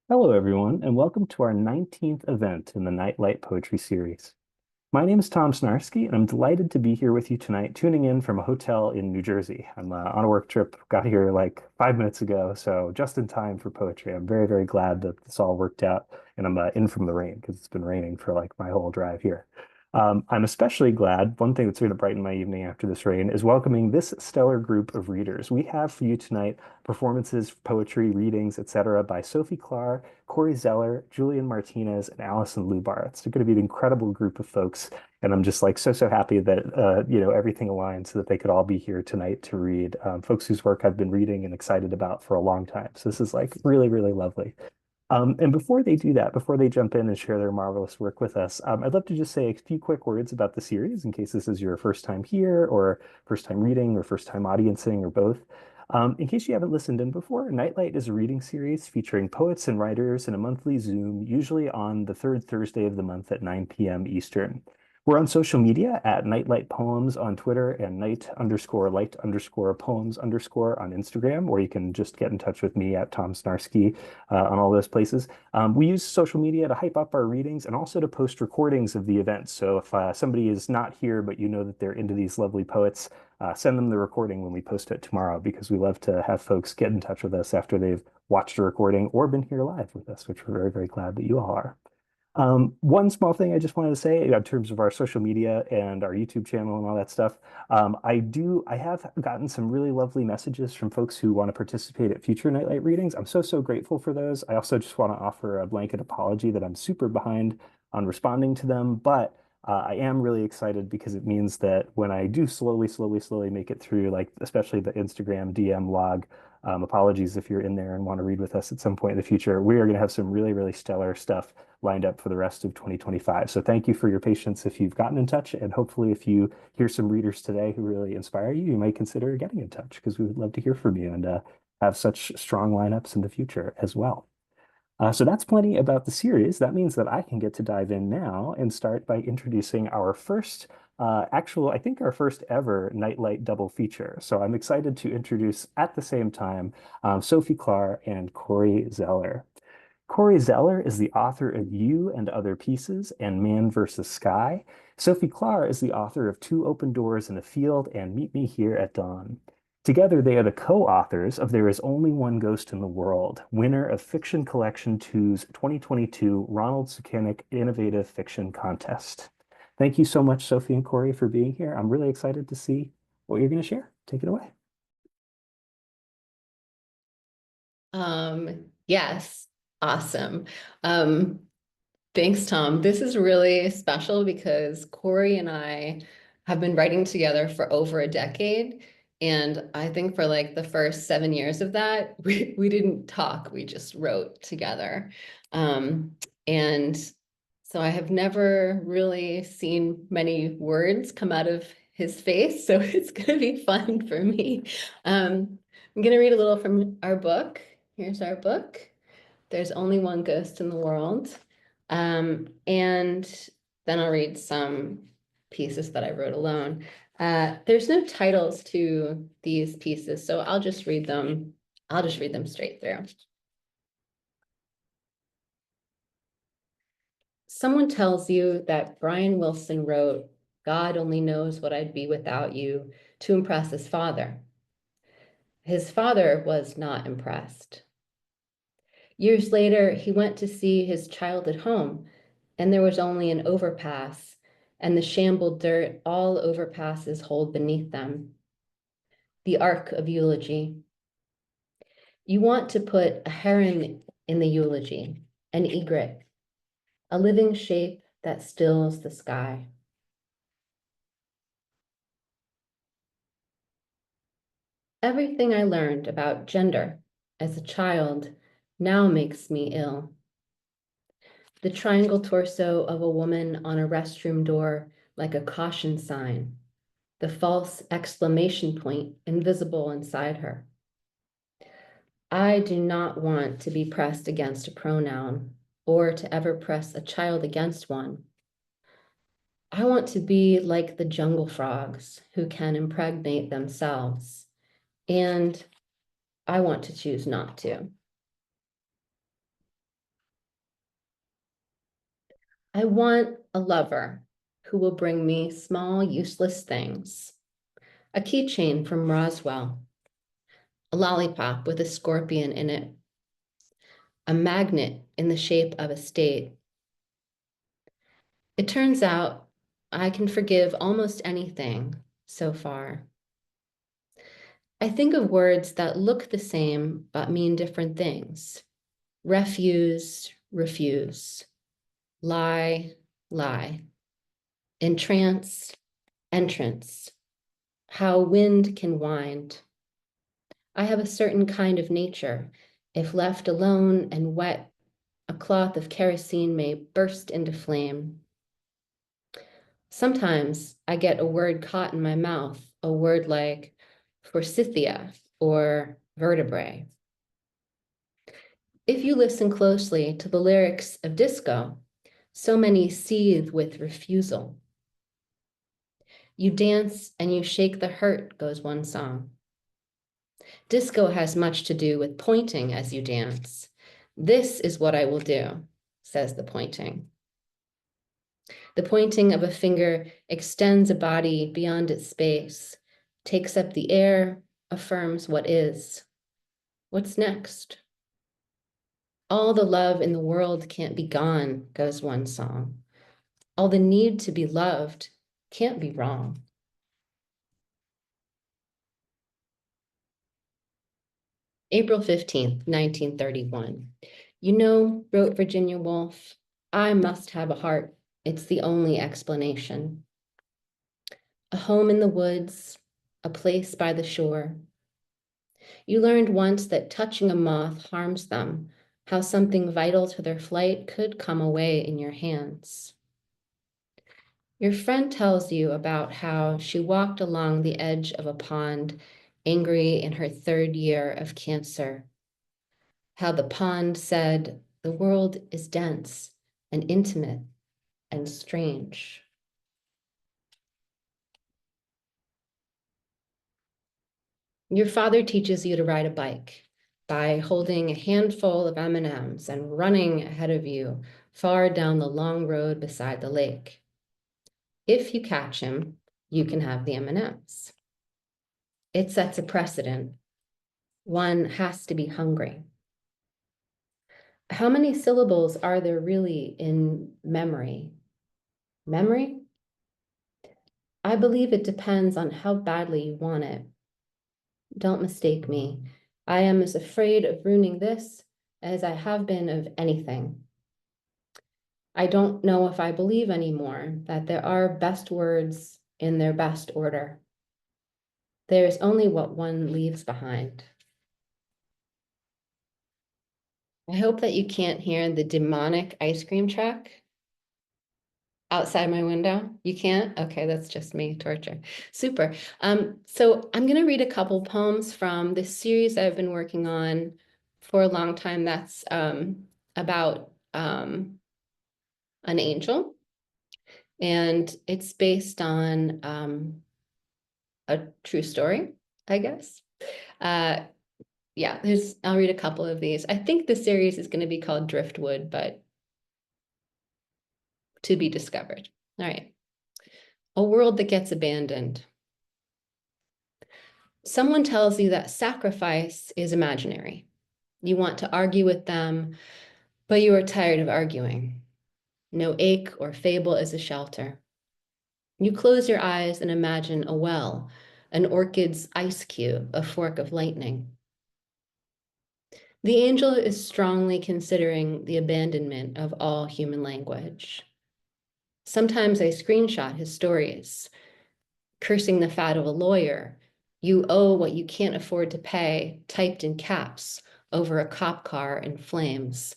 Hello, everyone, and welcome to our 19th event in the Nightlight Poetry Series. My name is Tom Snarski, and I'm delighted to be here with you tonight, tuning in from a hotel in New Jersey. I'm on a work trip, got here like 5 minutes ago, so just in time for poetry. I'm very, very glad that this all worked out, and I'm in from the rain because it's been raining for like my whole drive here. I'm especially glad, one thing that's going to brighten my evening after this rain is welcoming this stellar group of readers. We have for you tonight performances, poetry, readings, etc. by Sophie Klahr, Corey Zeller, Julián Martinez, and Alison Lubar. It's going to be an incredible group of folks, and I'm just like so happy that everything aligned so that they could all be here tonight to read. Folks whose work I've been reading and excited about for a long time. So this is like really, really lovely. And before they do that, before they jump in and share their marvelous work with us, I'd love to just say a few quick words about the series in case this is your first time here or first time reading or first time audiencing or both. In case you haven't listened in before, Nightlight is a reading series featuring poets and writers in a monthly Zoom, usually on the third Thursday of the month at 9 p.m. Eastern. We're on social media at Nightlight Poems on Twitter and night_light_poems_ on Instagram, or you can just get in touch with me at Tom Snarski on all those places. We use social media to hype up our readings and also to post recordings of the events. So if somebody is not here, but you know that they're into these lovely poets, send them the recording when we post it tomorrow because we love to have folks get in touch with us after they've watched a recording or been here live with us, which we're very, very glad that you all are. One small thing I just wanted to say in terms of our social media and our YouTube channel and all that stuff. I have gotten some really lovely messages from folks who want to participate at future Nightlight readings. I'm so grateful for those. I also just want to offer a blanket apology that I'm super behind on responding to them, but I am really excited because it means that when I do slowly make it through, like especially the Instagram DM log, apologies if you're in there and want to read with us at some point in the future. We are going to have some really, really stellar stuff lined up for the rest of 2025. So thank you for your patience if you've gotten in touch. And hopefully, if you hear some readers today who really inspire you, you might consider getting in touch because we would love to hear from you and have such strong lineups in the future as well. So that's plenty about the series. That means that I can get to dive in now and start by introducing our first I think our first ever Nightlight double feature. So I'm excited to introduce at the same time Sophie Klahr and Corey Zeller. Corey Zeller is the author of You and Other Pieces and Man vs. Sky. Sophie Klahr is the author of Two Open Doors in a Field and Meet Me Here at Dawn. Together, they are the co-authors of There Is Only One Ghost in the World, winner of Fiction Collection 2's 2022 Ronald Sukenick Innovative Fiction Contest. Thank you so much, Sophie and Corey, for being here. I'm really excited to see what you're going to share. Take it away. Yes, awesome. Um, Thanks, Tom. This is really special because Corey and I have been writing together for over a decade. And I think for like the first 7 years of that, we didn't talk, we just wrote together. And so I have never really seen many words come out of his face. So it's going to be fun for me. I'm going to read a little from our book. Here's our book. There's Only One Ghost in the World. And then I'll read some pieces that I wrote alone. There's no titles to these pieces, so I'll just read them. I'll just read them straight through. Someone tells you that Brian Wilson wrote, "God only knows what I'd be without you," to impress his father. His father was not impressed. Years later, he went to see his child at home, and there was only an overpass and the shambled dirt all overpasses hold beneath them. The arc of eulogy. You want to put a heron in the eulogy, an egret, a living shape that stills the sky. Everything I learned about gender as a child now makes me ill. The triangle torso of a woman on a restroom door like a caution sign, the false exclamation point invisible inside her. I do not want to be pressed against a pronoun or to ever press a child against one. I want to be like the jungle frogs who can impregnate themselves, and I want to choose not to. I want a lover who will bring me small, useless things. A keychain from Roswell, a lollipop with a scorpion in it, a magnet in the shape of a state. It turns out I can forgive almost anything so far. I think of words that look the same but mean different things. Refuse, refuse. Lie, lie. Entrance, entrance. How wind can wind. I have a certain kind of nature. If left alone and wet, a cloth of kerosene may burst into flame. Sometimes I get a word caught in my mouth, a word like forsythia or vertebrae. If you listen closely to the lyrics of disco, so many seethe with refusal. You dance and you shake the hurt, goes one song. Disco has much to do with pointing as you dance. This is what I will do, says the pointing. The pointing of a finger extends a body beyond its space, takes up the air, affirms what is. What's next? All the love in the world can't be gone, goes one song. All the need to be loved can't be wrong. April 15th, 1931. You know, wrote Virginia Woolf, I must have a heart. It's the only explanation. A home in the woods, a place by the shore. You learned once that touching a moth harms them, how something vital to their flight could come away in your hands. Your friend tells you about how she walked along the edge of a pond, angry in her 3rd year of cancer. How the pond said, the world is dense and intimate and strange. Your father teaches you to ride a bike by holding a handful of M&Ms and running ahead of you far down the long road beside the lake. If you catch him, you can have the M&Ms. It sets a precedent. One has to be hungry. How many syllables are there really in memory? Memory? I believe it depends on how badly you want it. Don't mistake me. I am as afraid of ruining this as I have been of anything. I don't know if I believe anymore that there are best words in their best order. There is only what one leaves behind. I hope that you can't hear the demonic ice cream truck outside my window. You can't? Okay, that's just me, torture. Super. So I'm going to read a couple poems from this series I've been working on for a long time that's about an angel. And it's based on a true story, I guess. Yeah, I'll read a couple of these. I think the series is going to be called Driftwood, but to be discovered. All right. A world that gets abandoned. Someone tells you that sacrifice is imaginary. You want to argue with them, but you are tired of arguing. No ache or fable is a shelter. You close your eyes and imagine a well, an orchid's ice cube, a fork of lightning. The angel is strongly considering the abandonment of all human language. Sometimes I screenshot his stories, cursing the fat of a lawyer. You owe what you can't afford to pay, typed in caps over a cop car in flames,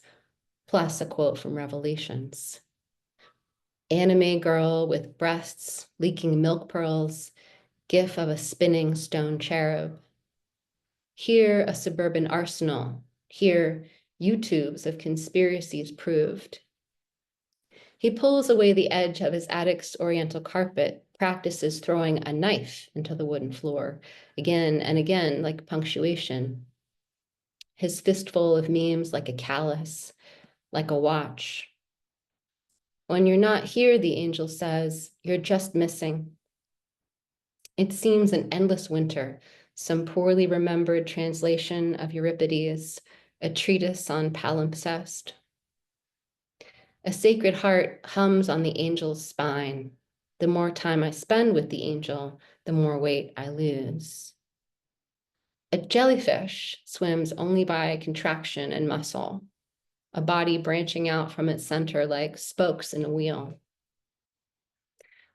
plus a quote from Revelations. Anime girl with breasts leaking milk pearls, gif of a spinning stone cherub. Here, a suburban arsenal. Here, YouTubes of conspiracies proved. He pulls away the edge of his attic's oriental carpet, practices throwing a knife into the wooden floor, again and again, like punctuation. His fistful of memes like a callus, like a watch. When you're not here, the angel says, you're just missing. It seems an endless winter, some poorly remembered translation of Euripides, a treatise on palimpsest. A sacred heart hums on the angel's spine. The more time I spend with the angel, the more weight I lose. A jellyfish swims only by contraction and muscle, a body branching out from its center like spokes in a wheel.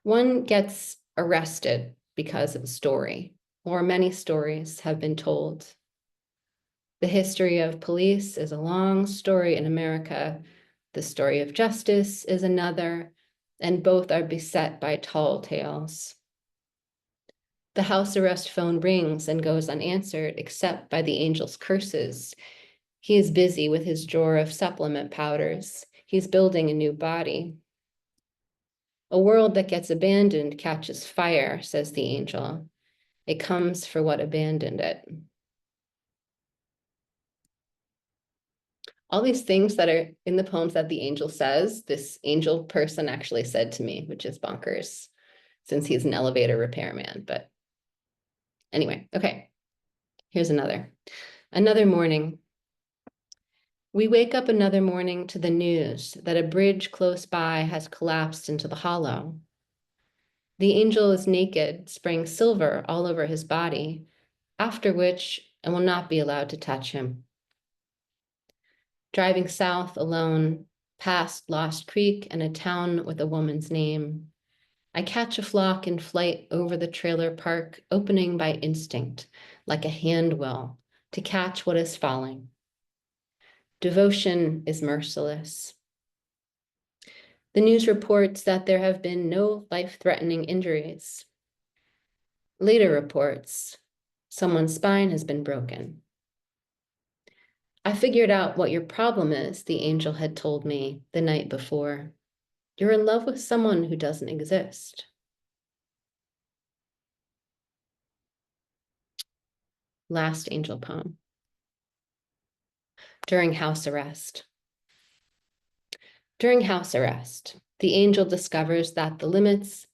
One gets arrested because of a story, or many stories have been told. The history of police is a long story in America. The story of justice is another, and both are beset by tall tales. The house arrest phone rings and goes unanswered, except by the angel's curses. He is busy with his drawer of supplement powders. He's building a new body. A world that gets abandoned catches fire, says the angel. It comes for what abandoned it. All these things that are in the poems that the angel says, this angel person actually said to me, which is bonkers, since he's an elevator repairman. But anyway, okay, here's another. Another morning. We wake up another morning to the news that a bridge close by has collapsed into the hollow. The angel is naked, spraying silver all over his body, after which I will not be allowed to touch him. Driving south alone, past Lost Creek and a town with a woman's name, I catch a flock in flight over the trailer park, opening by instinct, like a hand will, to catch what is falling. Devotion is merciless. The news reports that there have been no life-threatening injuries. Later reports, someone's spine has been broken. I figured out what your problem is, the angel had told me the night before. You're in love with someone who doesn't exist. Last angel poem. During house arrest. During house arrest, the angel discovers the limits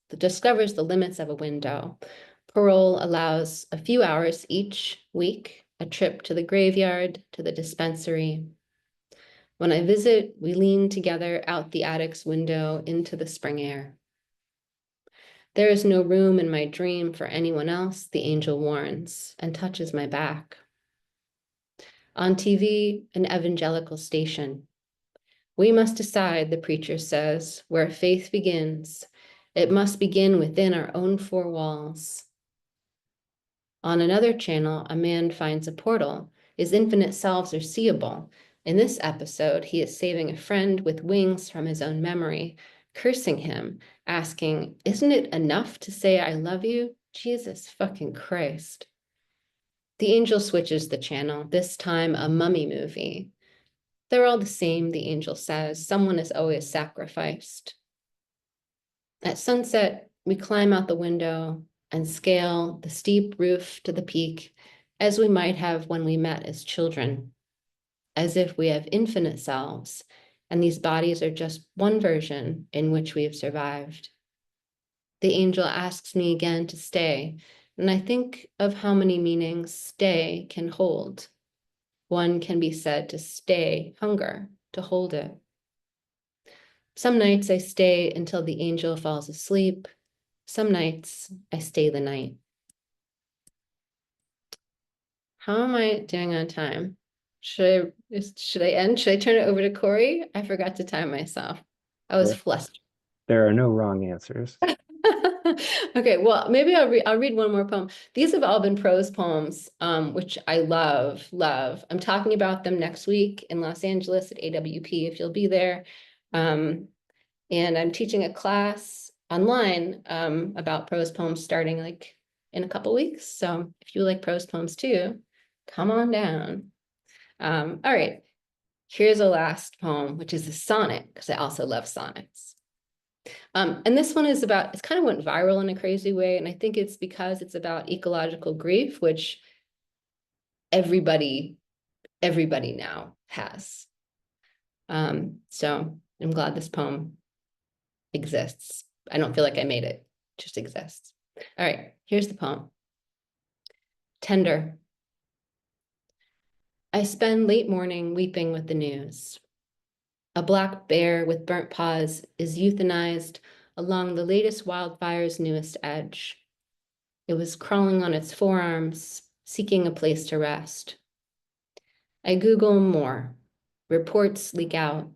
of a window. Parole allows a few hours each week, a trip to the graveyard, to the dispensary. When I visit, we lean together out the attic's window into the spring air. There is no room in my dream for anyone else, the angel warns, and touches my back. On TV, an evangelical station. We must decide, the preacher says, where faith begins. It must begin within our own four walls. On another channel, a man finds a portal. His infinite selves are seeable. In this episode, he is saving a friend with wings from his own memory, cursing him, asking, isn't it enough to say I love you? Jesus fucking Christ. The angel switches the channel, this time a mummy movie. They're all the same, the angel says. Someone is always sacrificed. At sunset, we climb out the window and scale the steep roof to the peak as we might have when we met as children, as if we have infinite selves, and these bodies are just one version in which we have survived. The angel asks me again to stay, and I think of how many meanings stay can hold. One can be said to stay hunger, to hold it. Some nights I stay until the angel falls asleep. Some nights I stay the night. How am I doing on time? Should I end? Should I turn it over to Corey? I forgot to time myself. I was flustered. There are no wrong answers. Okay, well, maybe I'll read one more poem. These have all been prose poems, which I love. I'm talking about them next week in Los Angeles at AWP, if you'll be there. And I'm teaching a class online about prose poems starting like in a couple weeks. So if you like prose poems too, come on down. All right, here's a last poem, which is a sonnet, because I also love sonnets. And this one is about, it's kind of went viral in a crazy way. And I think it's because it's about ecological grief, which everybody now has. So I'm glad this poem exists. I don't feel like I made it, just exists. All right, here's the poem. Tender. I spend late morning weeping with the news. A black bear with burnt paws is euthanized along the latest wildfire's newest edge. It was crawling on its forearms, seeking a place to rest. I Google more. Reports leak out.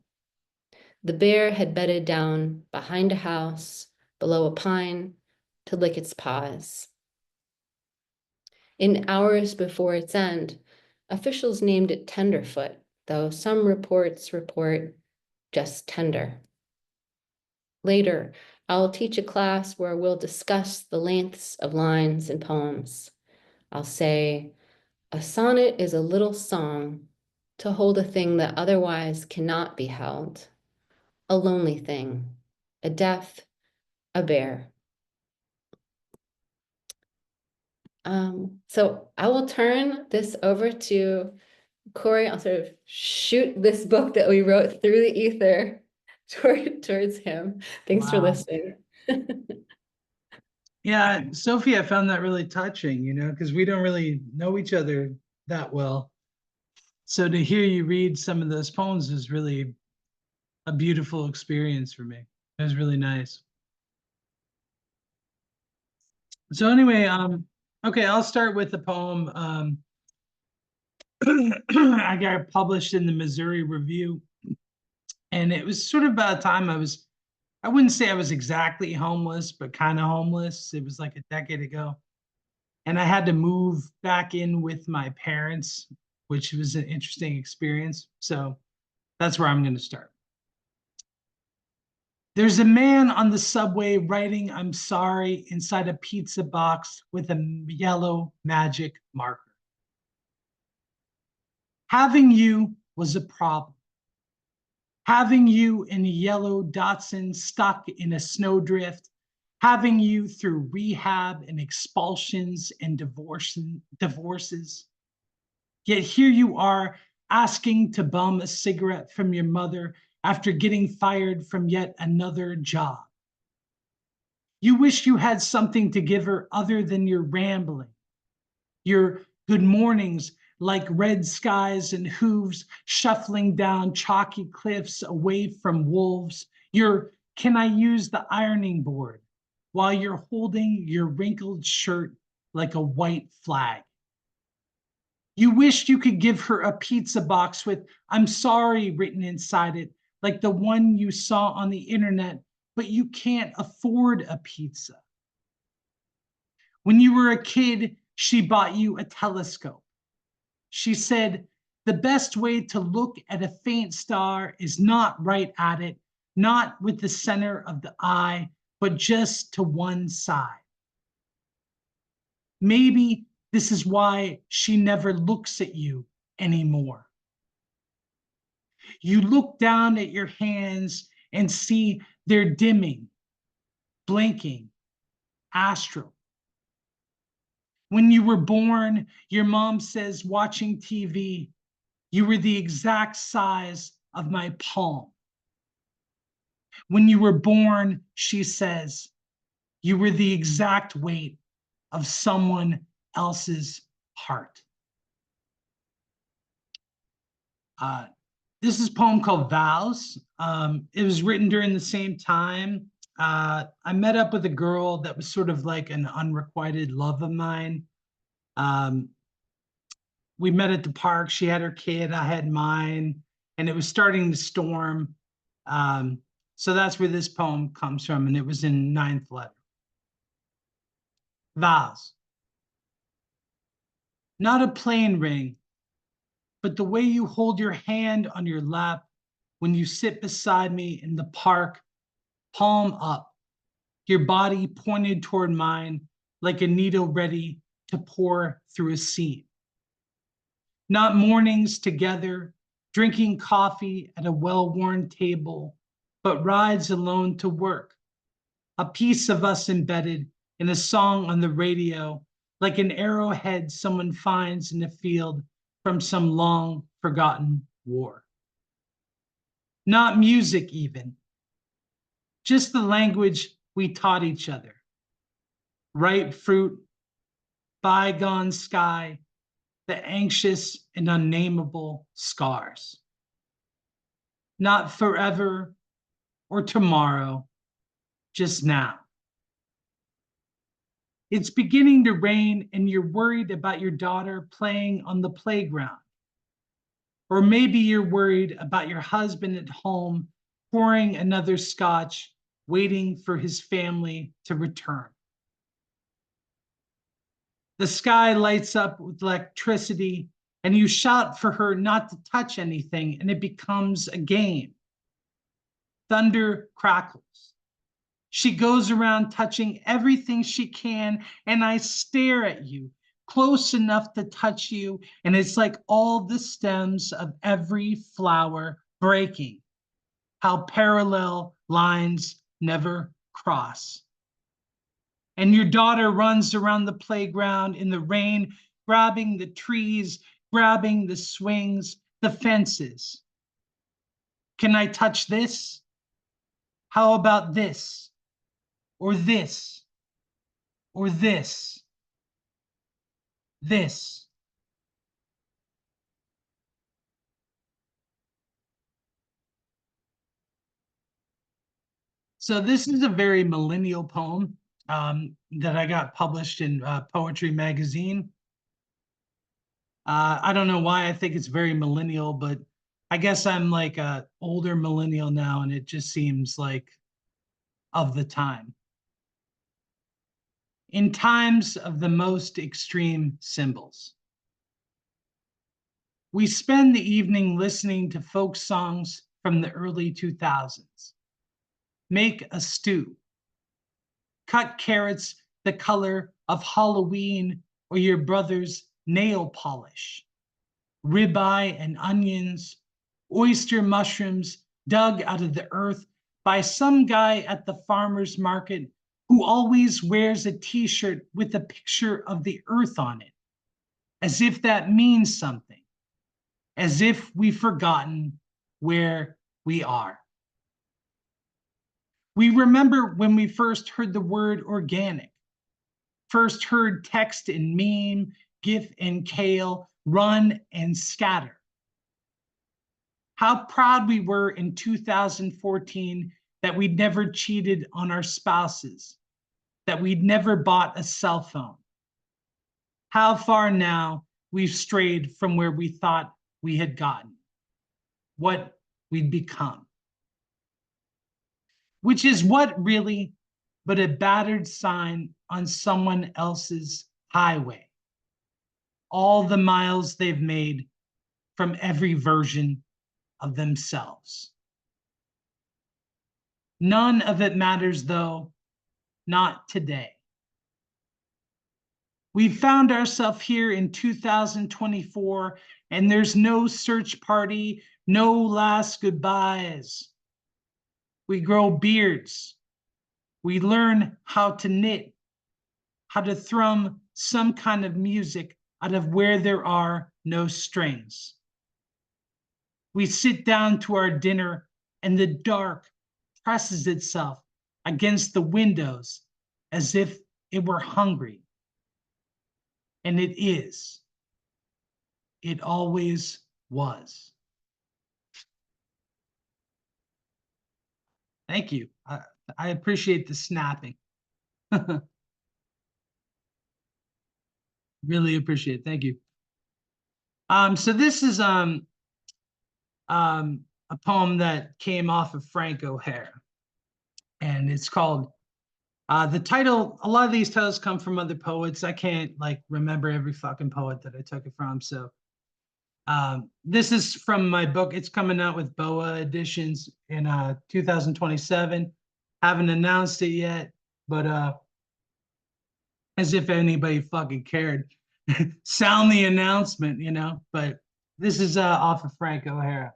The bear had bedded down behind a house, below a pine, to lick its paws. In hours before its end, officials named it Tenderfoot, though some reports report just Tender. Later, I'll teach a class where we'll discuss the lengths of lines in poems. I'll say, a sonnet is a little song to hold a thing that otherwise cannot be held, a lonely thing, a death, a bear. So I will turn this over to Corey. I'll sort of shoot this book that we wrote through the ether towards him. Thanks for listening. Yeah, Sophie, I found that really touching, because we don't really know each other that well. So to hear you read some of those poems was really a beautiful experience for me. It was really nice. So anyway, okay, I'll start with the poem. I got published in the Missouri Review, and it was sort of about a time I wouldn't say I was exactly homeless, but kind of homeless. It was like a decade ago. And I had to move back in with my parents, which was an interesting experience. So that's where I'm going to start. There's a man on the subway writing "I'm sorry" inside a pizza box with a yellow magic marker. Having you was a problem. Having you in a yellow Datsun stuck in a snowdrift, having you through rehab and expulsions and divorces. Yet here you are asking to bum a cigarette from your mother after getting fired from yet another job. You wish you had something to give her other than your rambling, your good mornings like red skies and hooves shuffling down chalky cliffs away from wolves, your "can I use the ironing board?" while you're holding your wrinkled shirt like a white flag. You wished you could give her a pizza box with "I'm sorry" written inside it, like the one you saw on the internet, but you can't afford a pizza. When you were a kid, she bought you a telescope. She said, the best way to look at a faint star is not right at it, not with the center of the eye, but just to one side. Maybe this is why she never looks at you anymore. You look down at your hands and see they're dimming, blinking, astral. When you were born, your mom says, watching TV, you were the exact size of my palm. When you were born, she says, you were the exact weight of someone else's heart. This is a poem called Vows. It was written during the same time. I met up with a girl that was sort of like an unrequited love of mine. We met at the park. She had her kid, I had mine, and it was starting to storm. So that's where this poem comes from, and it was in 9th letter. Vows. Not a plain ring, but the way you hold your hand on your lap when you sit beside me in the park, palm up, your body pointed toward mine like a needle ready to pour through a seam. Not mornings together, drinking coffee at a well-worn table, but rides alone to work. A piece of us embedded in a song on the radio, like an arrowhead someone finds in a field from some long forgotten war. Not music even, just the language we taught each other. Ripe fruit, bygone sky, the anxious and unnameable scars. Not forever or tomorrow, just now. It's beginning to rain and you're worried about your daughter playing on the playground. Or maybe you're worried about your husband at home pouring another scotch, waiting for his family to return. The sky lights up with electricity and you shout for her not to touch anything and it becomes a game. Thunder crackles. She goes around touching everything she can, and I stare at you, close enough to touch you, and it's like all the stems of every flower breaking. How parallel lines never cross. And your daughter runs around the playground in the rain, grabbing the trees, grabbing the swings, the fences. Can I touch this? How about this? Or this, or this, this. So this is a very millennial poem that I got published in Poetry Magazine. I don't know why I think it's very millennial, but I guess I'm like a older millennial now, and it just seems like of the time. In times of the most extreme symbols. We spend the evening listening to folk songs from the early 2000s. Make a stew. Cut carrots the color of Halloween or your brother's nail polish. Ribeye and onions, oyster mushrooms dug out of the earth by some guy at the farmer's market who always wears a t-shirt with a picture of the earth on it, as if that means something, as if we've forgotten where we are. We remember when we first heard the word organic, first heard text and meme, GIF and kale, run and scatter. How proud we were in 2014 that we'd never cheated on our spouses, that we'd never bought a cell phone. How far now we've strayed from where we thought we had gotten, what we'd become. Which is what really but a battered sign on someone else's highway. All the miles they've made from every version of themselves. None of it matters though, not today. We found ourselves here in 2024 and there's no search party, no last goodbyes. We grow beards. We learn how to knit, how to thrum some kind of music out of where there are no strings. We sit down to our dinner and the dark presses itself against the windows as if it were hungry. And it is. It always was. Thank you. I appreciate the snapping. Really appreciate it. Thank you. So this is a poem that came off of Frank O'Hare, and it's called the title. A lot of these titles come from other poets. I can't like remember every fucking poet that I took it from. So this is from my book. It's coming out with BOA editions in 2027. Haven't announced it yet, but as if anybody fucking cared. Sound the announcement, you know. But this is off of Frank O'Hara.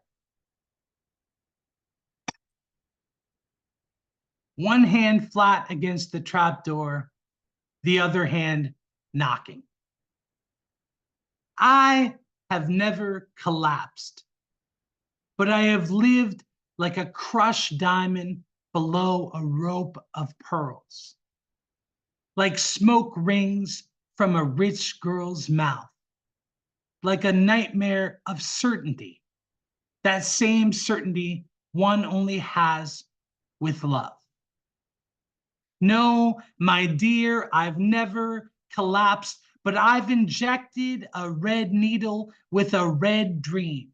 One hand flat against the trapdoor, the other hand knocking. I have never collapsed, but I have lived like a crushed diamond below a rope of pearls, like smoke rings from a rich girl's mouth, like a nightmare of certainty, that same certainty one only has with love. No, my dear, I've never collapsed, but I've injected a red needle with a red dream,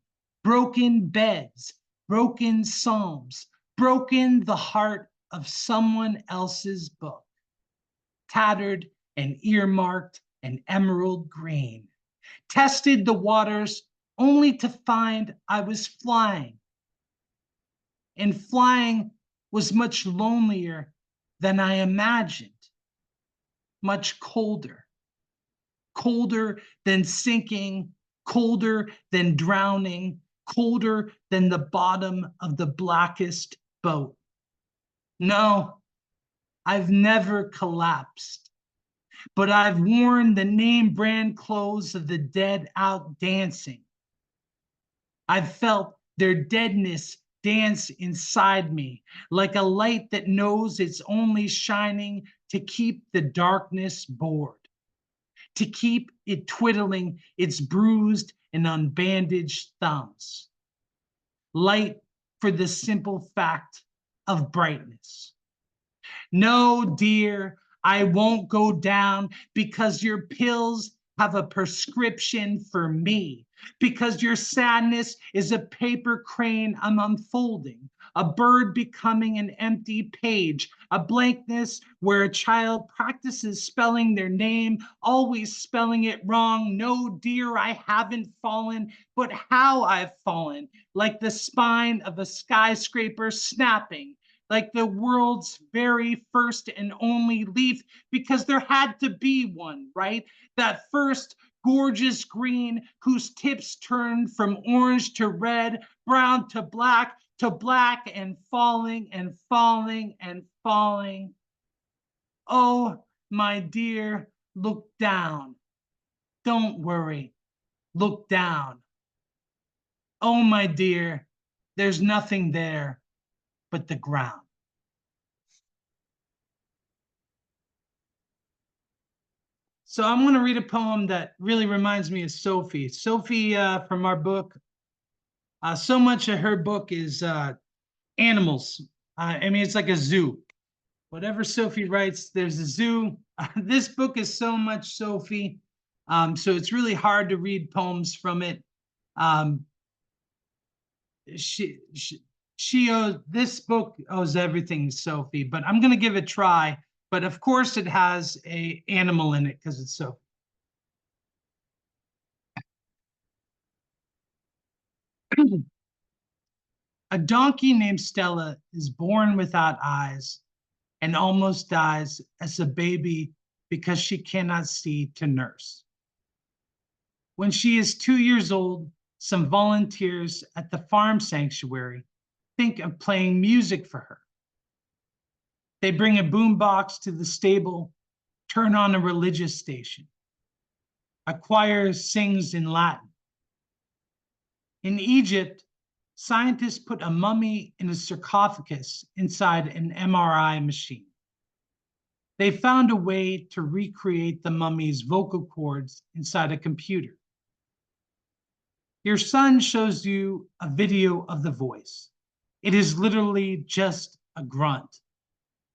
broken beds, broken psalms, broken the heart of someone else's book, tattered and earmarked and emerald green, tested the waters only to find I was flying. And flying was much lonelier than I imagined, much colder, colder than sinking, colder than drowning, colder than the bottom of the blackest boat. No, I've never collapsed, but I've worn the name brand clothes of the dead out dancing. I've felt their deadness dance inside me like a light that knows it's only shining to keep the darkness bored, to keep it twiddling its bruised and unbandaged thumbs. Light for the simple fact of brightness. No, dear, I won't go down because your pills have a prescription for me, because your sadness is a paper crane I'm unfolding, a bird becoming an empty page, a blankness where a child practices spelling their name, always spelling it wrong. No, dear, I haven't fallen, but how I've fallen, like the spine of a skyscraper snapping, like the world's very first and only leaf, because there had to be one, right? That first gorgeous green whose tips turned from orange to red, brown to black, and falling and falling and falling. Oh, my dear, look down. Don't worry, look down. Oh, my dear, there's nothing there but the ground. So I'm going to read a poem that really reminds me of Sophie. Sophie from our book. So much of her book is animals. I mean, it's like a zoo. Whatever Sophie writes, there's a zoo. This book is so much Sophie. So it's really hard to read poems from it. She owes, this book owes everything to Sophie, but I'm going to give it a try. But of course it has an animal in it because it's Sophie. A donkey named Stella is born without eyes and almost dies as a baby because she cannot see to nurse. When she is 2 years old, some volunteers at the farm sanctuary think of playing music for her. They bring a boombox to the stable, turn on a religious station. A choir sings in Latin. In Egypt, scientists put a mummy in a sarcophagus inside an MRI machine. They found a way to recreate the mummy's vocal cords inside a computer. Your son shows you a video of the voice. It is literally just a grunt.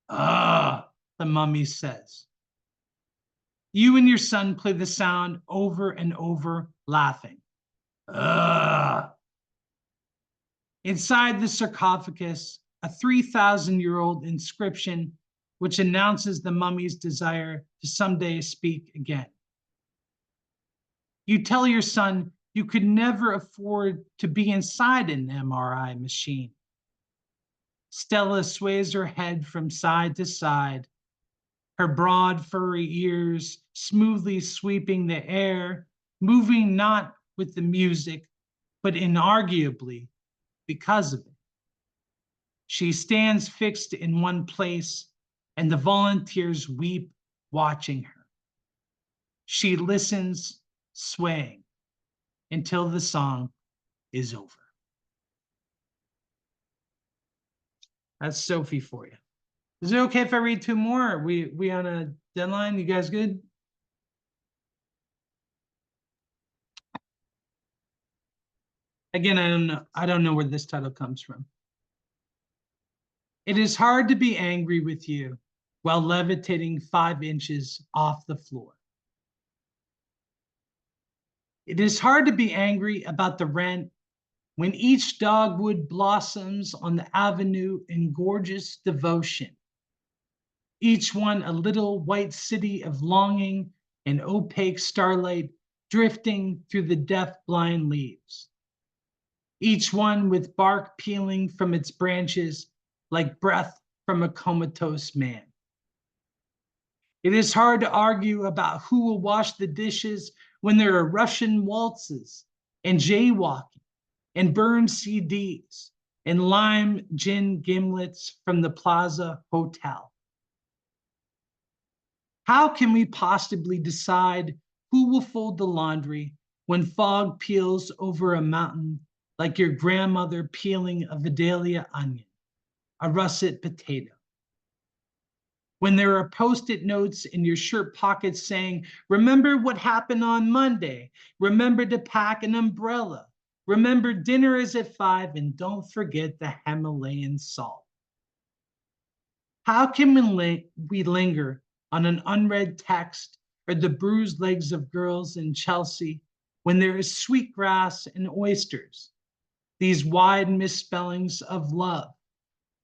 Ah, the mummy says. You and your son play the sound over and over, laughing. Ah. Inside the sarcophagus, a 3,000-year-old inscription which announces the mummy's desire to someday speak again. You tell your son you could never afford to be inside an MRI machine. Stella sways her head from side to side, her broad furry ears smoothly sweeping the air, moving not with the music, but inarguably because of it. She stands fixed in one place, and the volunteers weep watching her. She listens, swaying, until the song is over. That's Sophie for you. Is it okay if I read 2 more? Are we on a deadline? You guys good? Again, I don't know where this title comes from. It is hard to be angry with you while levitating 5 inches off the floor. It is hard to be angry about the rent when each dogwood blossoms on the avenue in gorgeous devotion. Each one a little white city of longing and opaque starlight drifting through the deaf-blind leaves. Each one with bark peeling from its branches like breath from a comatose man. It is hard to argue about who will wash the dishes when there are Russian waltzes and jaywalking and burned CDs and lime gin gimlets from the Plaza Hotel. How can we possibly decide who will fold the laundry when fog peels over a mountain like your grandmother peeling a Vidalia onion, a russet potato? When there are Post-it notes in your shirt pockets saying, remember what happened on Monday, remember to pack an umbrella, remember dinner is at 5, and don't forget the Himalayan salt. How can we linger on an unread text or the bruised legs of girls in Chelsea when there is sweetgrass and oysters, these wide misspellings of love,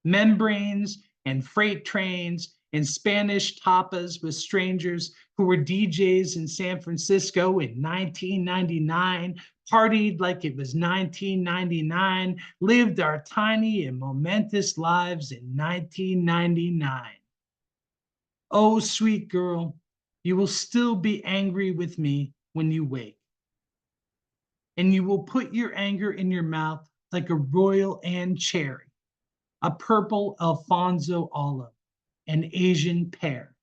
membranes and freight trains and Spanish tapas with strangers who were DJs in San Francisco in 1999, partied like it was 1999, lived our tiny and momentous lives in 1999. Oh, sweet girl, you will still be angry with me when you wake. And you will put your anger in your mouth like a Royal Anne cherry, a purple Alfonso olive, an Asian pear.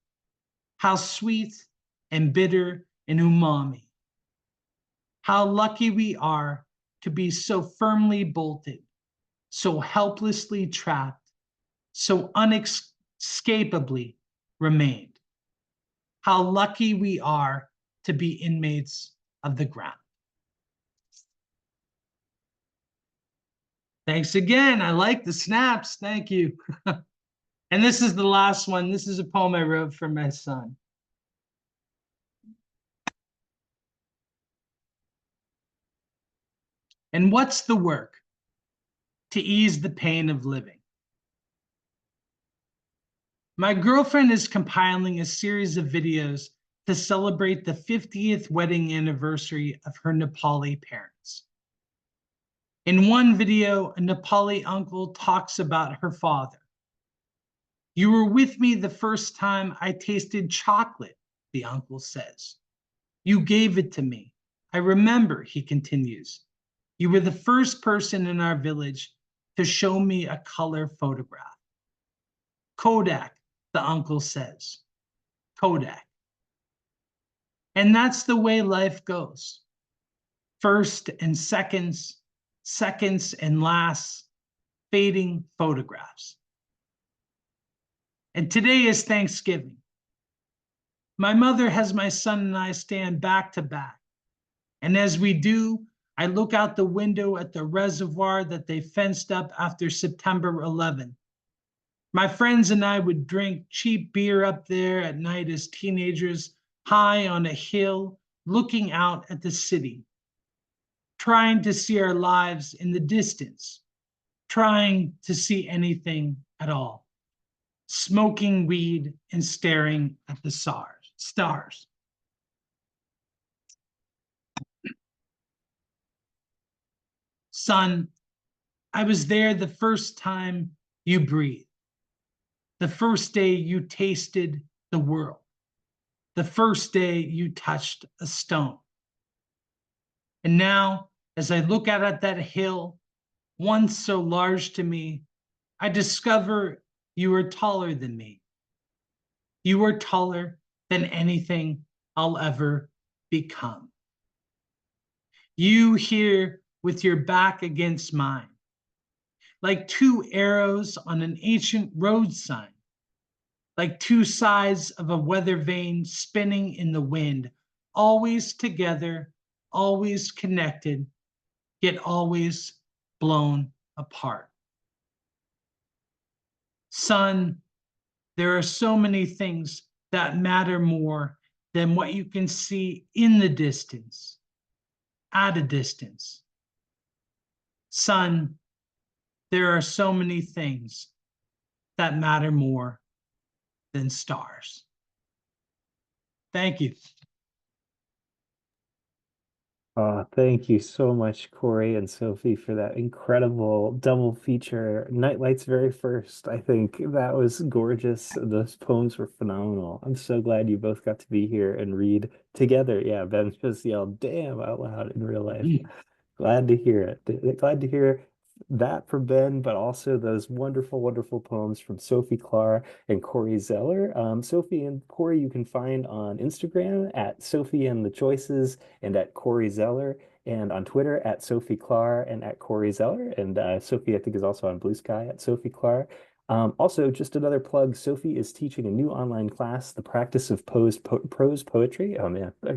How sweet and bitter and umami. How lucky we are to be so firmly bolted, so helplessly trapped, so unescapably remained. How lucky we are to be inmates of the ground. Thanks again. I like the snaps. Thank you. And this is the last one. This is a poem I wrote for my son. And what's the work to ease the pain of living? My girlfriend is compiling a series of videos to celebrate the 50th wedding anniversary of her Nepali parents. In one video, a Nepali uncle talks about her father. You were with me the first time I tasted chocolate, the uncle says. You gave it to me. I remember, he continues. You were the first person in our village to show me a color photograph. Kodak, the uncle says. Kodak. And that's the way life goes. First and seconds, seconds and lasts, fading photographs. And today is Thanksgiving. My mother has my son and I stand back to back. And as we do, I look out the window at the reservoir that they fenced up after September 11. My friends and I would drink cheap beer up there at night as teenagers, high on a hill, looking out at the city, trying to see our lives in the distance, trying to see anything at all, smoking weed and staring at the stars. Son, I was there the first time you breathed, the first day you tasted the world, the first day you touched a stone. And now, as I look out at that hill, once so large to me, I discover you are taller than me. You are taller than anything I'll ever become. You here with your back against mine, like two arrows on an ancient road sign, like two sides of a weather vane spinning in the wind, always together, always connected, yet always blown apart. Son, there are so many things that matter more than what you can see in the distance, at a distance. Son, there are so many things that matter more than stars. Thank you. Thank you so much, Corey and Sophie, for that incredible double feature. Nightlight's very first. I think that was gorgeous. Those poems were phenomenal. I'm so glad you both got to be here and read together. Yeah, Ben just yelled "damn" out loud in real life. Glad to hear it. Glad to hear that from Ben, but also those wonderful, wonderful poems from Sophie Klahr and Corey Zeller. Sophie and Corey, you can find on Instagram at Sophie and the Choices and at Corey Zeller, and on Twitter at Sophie Klahr and at Corey Zeller. And Sophie, I think, is also on Blue Sky at Sophie Klahr. Also, just another plug, Sophie is teaching a new online class, The Practice of Prose Poetry. Oh man, I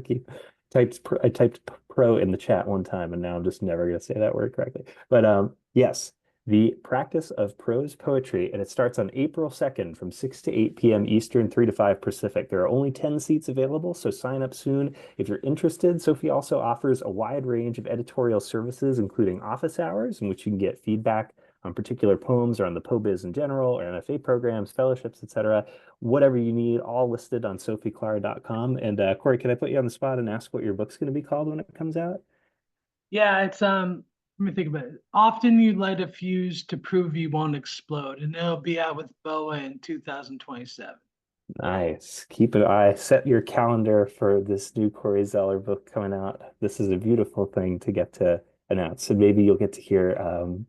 typed pro in the chat one time and now I'm just never going to say that word correctly. But yes, the practice of prose poetry, and it starts on April 2nd from 6 to 8 p.m. Eastern, 3 to 5 Pacific. There are only 10 seats available, so sign up soon if you're interested. Sophie also offers a wide range of editorial services, including office hours, in which you can get feedback on particular poems or on the POBIZ in general, or MFA programs, fellowships, etc. Whatever you need, all listed on sophieklar.com. And Corey, can I put you on the spot and ask what your book's going to be called when it comes out? Yeah, it's let me think about it. Often you light a fuse to prove you won't explode, and it'll be out with BOA in 2027. Nice. Keep an eye, set your calendar for this new Corey Zeller book coming out. This is a beautiful thing to get to announce. So maybe you'll get to hear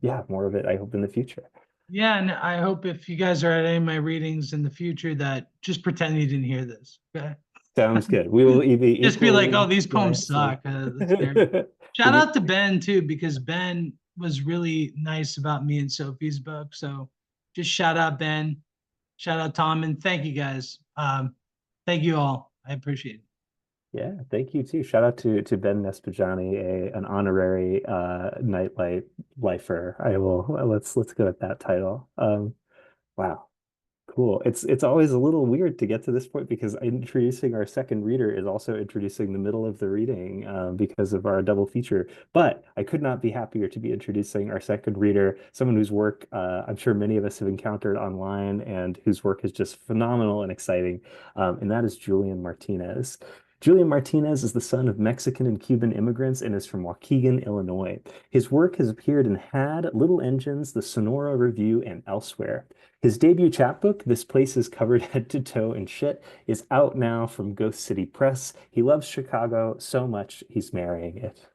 yeah, more of it, I hope, in the future. Yeah, and I hope if you guys are at any of my readings in the future that just pretend you didn't hear this. Okay. Sounds good. We will be Just be like, equally oh, these poems glad suck. Shout out to Ben too, because Ben was really nice about me and Sophie's book. So just shout out Ben, shout out Tom, and thank you guys. Thank you all. I appreciate it. Yeah, thank you too. Shout out to Ben Nespajani, an honorary Nightlight lifer. I will let's go with that title. Wow. Cool. It's always a little weird to get to this point because introducing our second reader is also introducing the middle of the reading because of our double feature. But I could not be happier to be introducing our second reader, someone whose work I'm sure many of us have encountered online and whose work is just phenomenal and exciting. And that is Julián Martinez. Julián Martinez is the son of Mexican and Cuban immigrants and is from Waukegan, Illinois. His work has appeared in Had, Little Engines, the Sonora Review, and elsewhere. His debut chapbook, This Place is Covered Head to Toe in Shit, is out now from Ghost City Press. He loves Chicago so much, he's marrying it.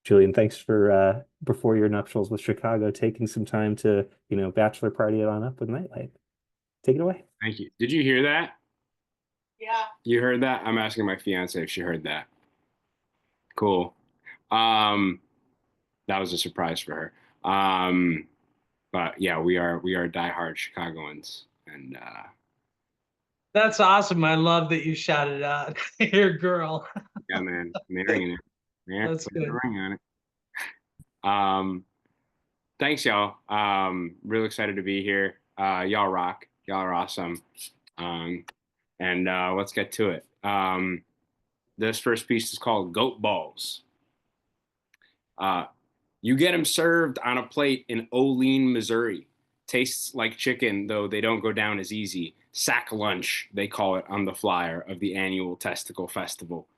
Julián, thanks for, before your nuptials with Chicago, taking some time to, bachelor party it on up with Nightlight. Take it away. Thank you. Did you hear that? Yeah. You heard that? I'm asking my fiance if she heard that. Cool. That was a surprise for her. But yeah, we are diehard Chicagoans, and That's awesome. I love that you shouted out your girl. yeah, man, marrying it. Yeah, That's good. ring on it. Thanks, y'all. Real excited to be here. Y'all rock. Y'all are awesome. And let's get to it. This first piece is called Goat Balls. You get them served on a plate in Olean, Missouri. Tastes like chicken, though they don't go down as easy. Sack lunch, they call it on the flyer of the annual Testicle Festival.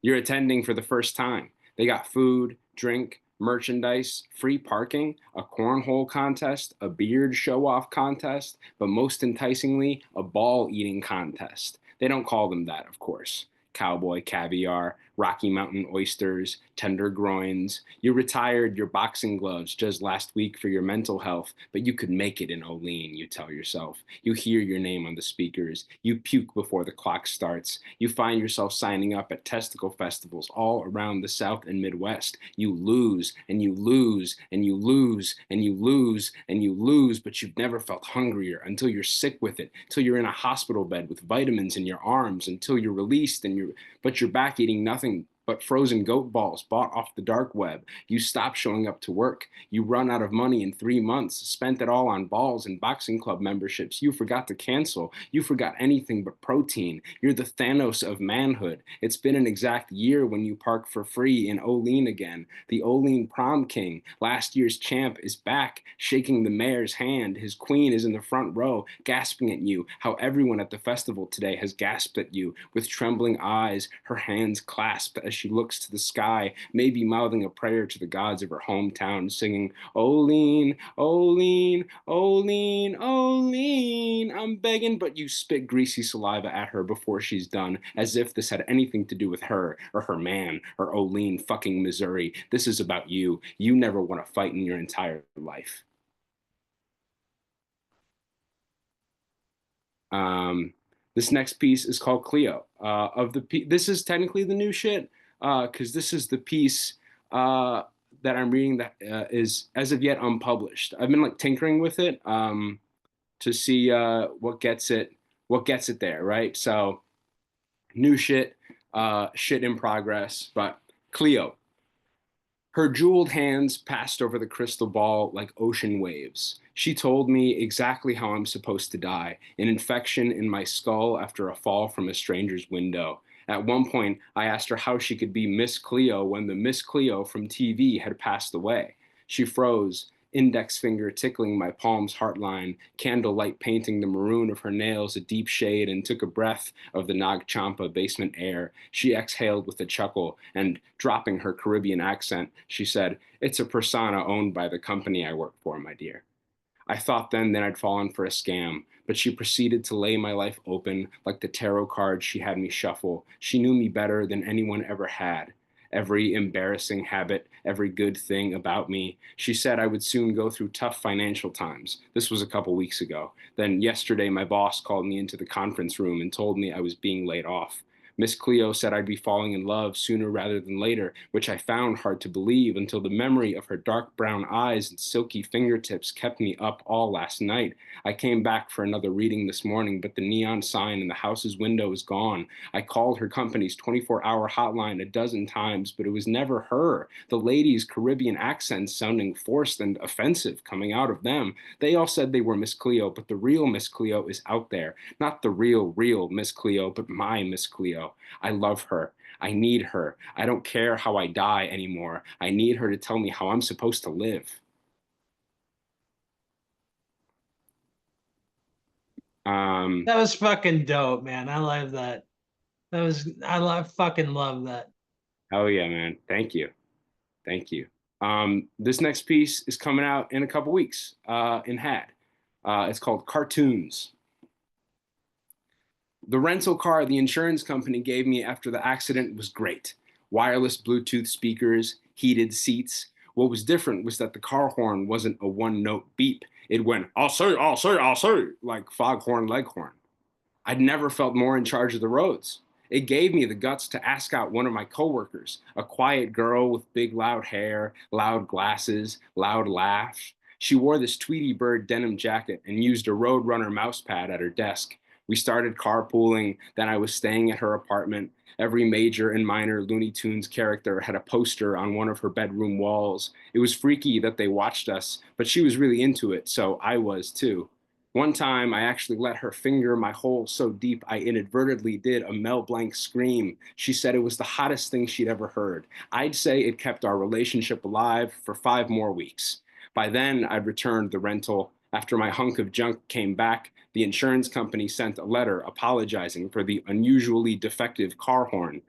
You're attending for the first time. They got food, drink, merchandise, free parking, a cornhole contest, a beard show-off contest, but most enticingly, a ball-eating contest. They don't call them that, of course. Cowboy caviar, Rocky Mountain oysters, tender groins. You retired your boxing gloves just last week for your mental health, but you could make it in Olean, you tell yourself. You hear your name on the speakers. You puke before the clock starts. You find yourself signing up at testicle festivals all around the South and Midwest. You lose, and you lose, and you lose, and you lose, and you lose, but you've never felt hungrier until you're sick with it, until you're in a hospital bed with vitamins in your arms, until you're released but you're back eating nothing but frozen goat balls bought off the dark web. You stop showing up to work. You run out of money in 3 months, spent it all on balls and boxing club memberships you forgot to cancel. You forgot anything but protein. You're the Thanos of manhood. It's been an exact year when you park for free in Olean again. The Olean prom king, last year's champ, is back, shaking the mayor's hand. His queen is in the front row, gasping at you, how everyone at the festival today has gasped at you, with trembling eyes, her hands clasped as she looks to the sky, maybe mouthing a prayer to the gods of her hometown, singing, Olean, Olean, Olean, Olean, I'm begging, but you spit greasy saliva at her before she's done, as if this had anything to do with her, or her man, or Olean fucking Missouri. This is about you. You never want to fight in your entire life. This next piece is called Cleo. This is technically the new shit, because this is the piece that I'm reading that is as of yet unpublished. I've been like tinkering with it to see what gets it there, right? So new shit, shit in progress. But Cleo. Her jeweled hands passed over the crystal ball like ocean waves. She told me exactly how I'm supposed to die, an infection in my skull after a fall from a stranger's window. At one point, I asked her how she could be Miss Cleo when the Miss Cleo from TV had passed away. She froze, index finger tickling my palm's heartline, candlelight painting the maroon of her nails a deep shade, and took a breath of the Nag Champa basement air. She exhaled with a chuckle, and, dropping her Caribbean accent, she said, It's a persona owned by the company I work for, my dear. I thought then that I'd fallen for a scam, but she proceeded to lay my life open like the tarot cards she had me shuffle. She knew me better than anyone ever had. Every embarrassing habit, every good thing about me. She said I would soon go through tough financial times. This was a couple weeks ago. Then yesterday, my boss called me into the conference room and told me I was being laid off. Miss Cleo said I'd be falling in love sooner rather than later, which I found hard to believe until the memory of her dark brown eyes and silky fingertips kept me up all last night. I came back for another reading this morning, but the neon sign in the house's window is gone. I called her company's 24-hour hotline a dozen times, but it was never her. The ladies' Caribbean accents sounding forced and offensive coming out of them. They all said they were Miss Cleo, but the real Miss Cleo is out there. Not the real Miss Cleo, but my Miss Cleo. I love her. I need her. I don't care how I die anymore. I need her to tell me how I'm supposed to live. That was fucking dope, man. I love that. Fucking love that. Oh yeah, man. Thank you. Thank you. This next piece is coming out in a couple weeks in HAD. It's called Cartoons. The rental car the insurance company gave me after the accident was great. Wireless Bluetooth speakers, heated seats. What was different was that the car horn wasn't a one-note beep. It went, I'll say, I'll say, I'll say, like Foghorn Leghorn. I'd never felt more in charge of the roads. It gave me the guts to ask out one of my coworkers, a quiet girl with big loud hair, loud glasses, loud laugh. She wore this Tweety Bird denim jacket and used a Roadrunner mouse pad at her desk. We started carpooling, then I was staying at her apartment. Every major and minor Looney Tunes character had a poster on one of her bedroom walls. It was freaky that they watched us, but she was really into it, so I was too. One time, I actually let her finger my hole so deep I inadvertently did a Mel Blanc scream. She said it was the hottest thing she'd ever heard. I'd say it kept our relationship alive for 5 more weeks. By then, I'd returned the rental. After my hunk of junk came back, the insurance company sent a letter apologizing for the unusually defective car horn.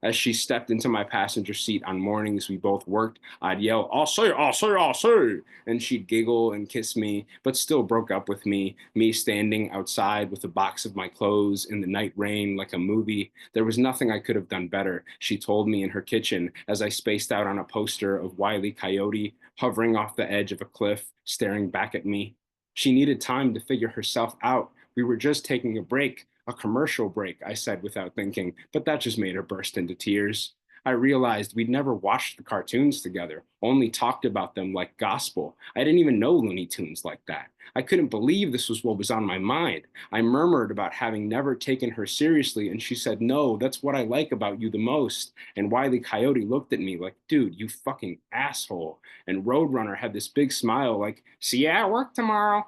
As she stepped into my passenger seat on mornings we both worked, I'd yell, I'll say, I'll say, I'll say. And she'd giggle and kiss me, but still broke up with me standing outside with a box of my clothes in the night rain like a movie. There was nothing I could have done better, she told me in her kitchen as I spaced out on a poster of Wile E. Coyote hovering off the edge of a cliff, staring back at me. She needed time to figure herself out. We were just taking a break, a commercial break, I said without thinking, but that just made her burst into tears. I realized we'd never watched the cartoons together, only talked about them like gospel. I didn't even know Looney Tunes like that. I couldn't believe this was what was on my mind. I murmured about having never taken her seriously, and she said, no, that's what I like about you the most. And Wile E. Coyote looked at me like, dude, you fucking asshole. And Roadrunner had this big smile like, see you at work tomorrow.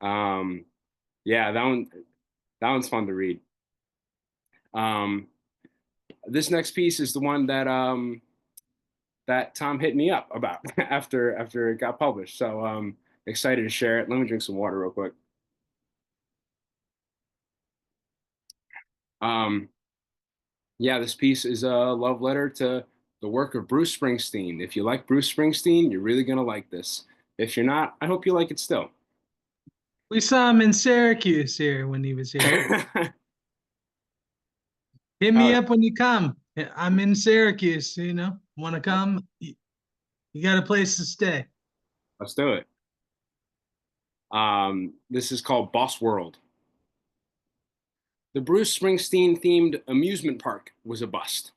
Um, yeah, that one's fun to read. This next piece is the one that Tom hit me up about after it got published. So excited to share it. Let me drink some water real quick. Yeah, this piece is a love letter to the work of Bruce Springsteen. If you like Bruce Springsteen, you're really gonna like this. If you're not, I hope you like it still. We saw him in Syracuse here when he was here. Hit me up when you come. I'm in Syracuse, want to come? You got a place to stay. Let's do it. This is called Boss World. The Bruce Springsteen themed amusement park was a bust.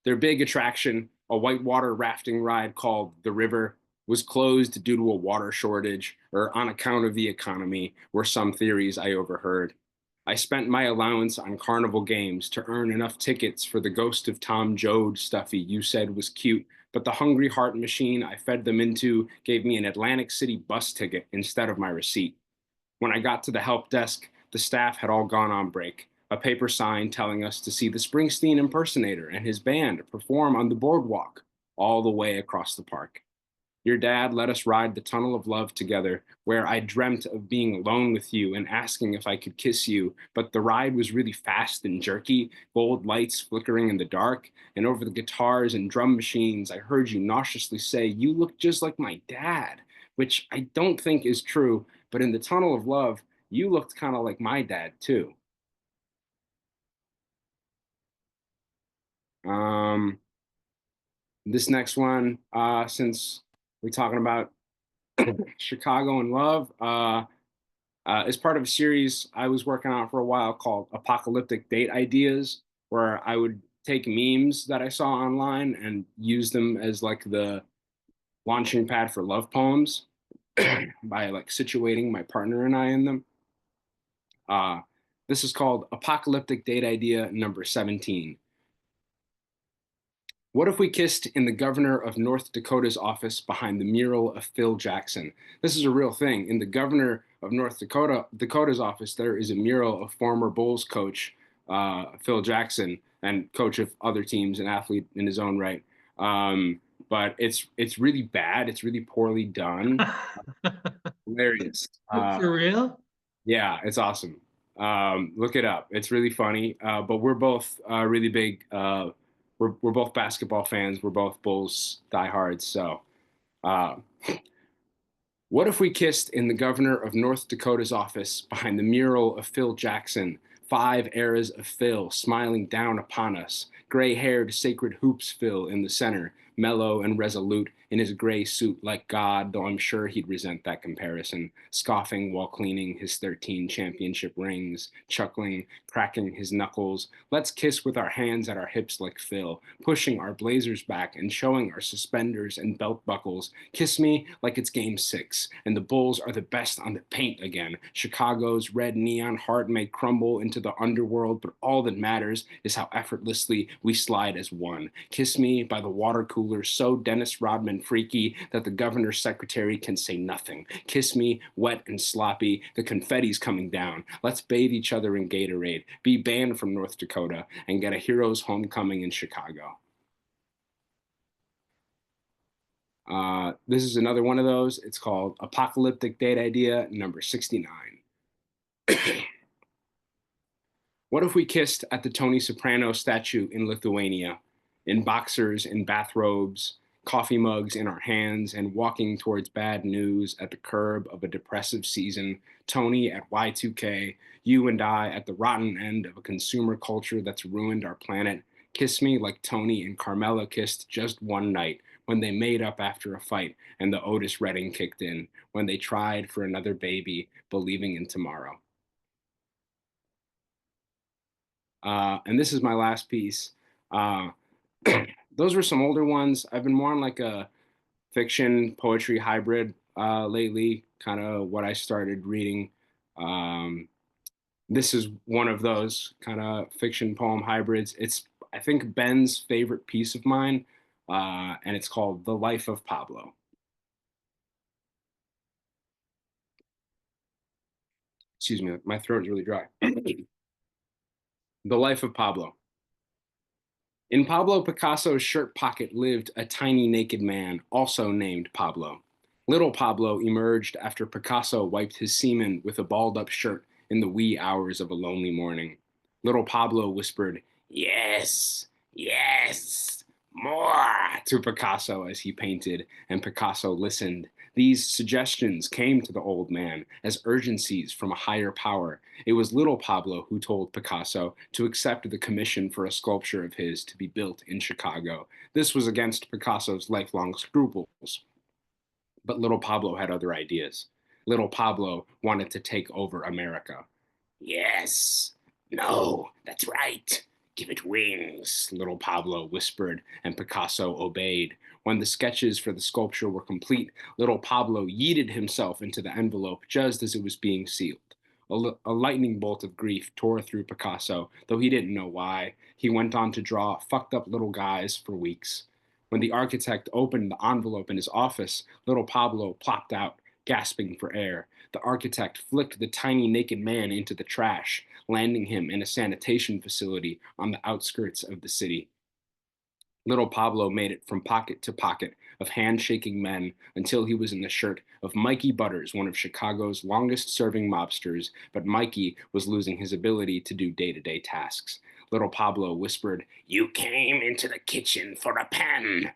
Their big attraction, a whitewater rafting ride called The River, was closed due to a water shortage or on account of the economy, were some theories I overheard. I spent my allowance on carnival games to earn enough tickets for the Ghost of Tom Joad stuffy you said was cute, but the Hungry Heart machine I fed them into gave me an Atlantic City bus ticket instead of my receipt. When I got to the help desk, the staff had all gone on break. A paper sign telling us to see the Springsteen impersonator and his band perform on the boardwalk all the way across the park. Your dad let us ride the tunnel of love together, where I dreamt of being alone with you and asking if I could kiss you, but the ride was really fast and jerky, gold lights flickering in the dark, and over the guitars and drum machines, I heard you nauseously say, you look just like my dad, which I don't think is true, but in the tunnel of love, you looked kind of like my dad, too. This next one, since we're talking about Chicago and love, is part of a series I was working on for a while called Apocalyptic Date Ideas, where I would take memes that I saw online and use them as like the launching pad for love poems by like situating my partner and I in them. This is called Apocalyptic Date Idea number 17. What if we kissed in the governor of North Dakota's office behind the mural of Phil Jackson? This is a real thing. In the governor of North Dakota's office, there is a mural of former Bulls coach Phil Jackson and coach of other teams, an athlete in his own right. But it's really bad. It's really poorly done. Hilarious. For real? Yeah, it's awesome. Look it up. It's really funny. But we're both really big. We're both basketball fans. We're both Bulls diehards. So, what if we kissed in the governor of North Dakota's office behind the mural of Phil Jackson? 5 eras of Phil smiling down upon us. Gray-haired sacred hoops Phil in the center, mellow and resolute in his gray suit like God, though I'm sure he'd resent that comparison, scoffing while cleaning his 13 championship rings, chuckling, cracking his knuckles. Let's kiss with our hands at our hips like Phil, pushing our blazers back and showing our suspenders and belt buckles. Kiss me like it's game 6, and the Bulls are the best on the paint again. Chicago's red neon heart may crumble into the underworld, but all that matters is how effortlessly we slide as one. Kiss me by the water cooler, so Dennis Rodman freaky that the governor's secretary can say nothing. Kiss me wet and sloppy, the confetti's coming down. Let's bathe each other in Gatorade, be banned from North Dakota, and get a hero's homecoming in Chicago. This is another one of those. It's called Apocalyptic Date Idea number 69. What if we kissed at the Tony Soprano statue in Lithuania, in boxers, in bathrobes, coffee mugs in our hands, and walking towards bad news at the curb of a depressive season, Tony at Y2K, you and I at the rotten end of a consumer culture that's ruined our planet. Kiss me like Tony and Carmela kissed just one night, when they made up after a fight and the Otis Redding kicked in, when they tried for another baby, believing in tomorrow. And this is my last piece. Those were some older ones. I've been more on like a fiction poetry hybrid lately, kind of what I started reading. This is one of those kind of fiction poem hybrids. It's, I think, Ben's favorite piece of mine, and it's called The Life of Pablo. Excuse me, my throat is really dry. The Life of Pablo. In Pablo Picasso's shirt pocket lived a tiny naked man, also named Pablo. Little Pablo emerged after Picasso wiped his semen with a balled-up shirt in the wee hours of a lonely morning. Little Pablo whispered, "Yes, yes, more," to Picasso as he painted, and Picasso listened. These suggestions came to the old man as urgencies from a higher power. It was little Pablo who told Picasso to accept the commission for a sculpture of his to be built in Chicago. This was against Picasso's lifelong scruples. But little Pablo had other ideas. Little Pablo wanted to take over America. "Yes, no, that's right. Give it wings," little Pablo whispered, and Picasso obeyed. When the sketches for the sculpture were complete, little Pablo yeeted himself into the envelope just as it was being sealed. A lightning bolt of grief tore through Picasso, though he didn't know why. He went on to draw fucked up little guys for weeks. When the architect opened the envelope in his office, little Pablo plopped out, gasping for air. The architect flicked the tiny naked man into the trash, landing him in a sanitation facility on the outskirts of the city. Little Pablo made it from pocket to pocket of handshaking men until he was in the shirt of Mikey Butters, one of Chicago's longest-serving mobsters, but Mikey was losing his ability to do day-to-day tasks. Little Pablo whispered, "You came into the kitchen for a pen,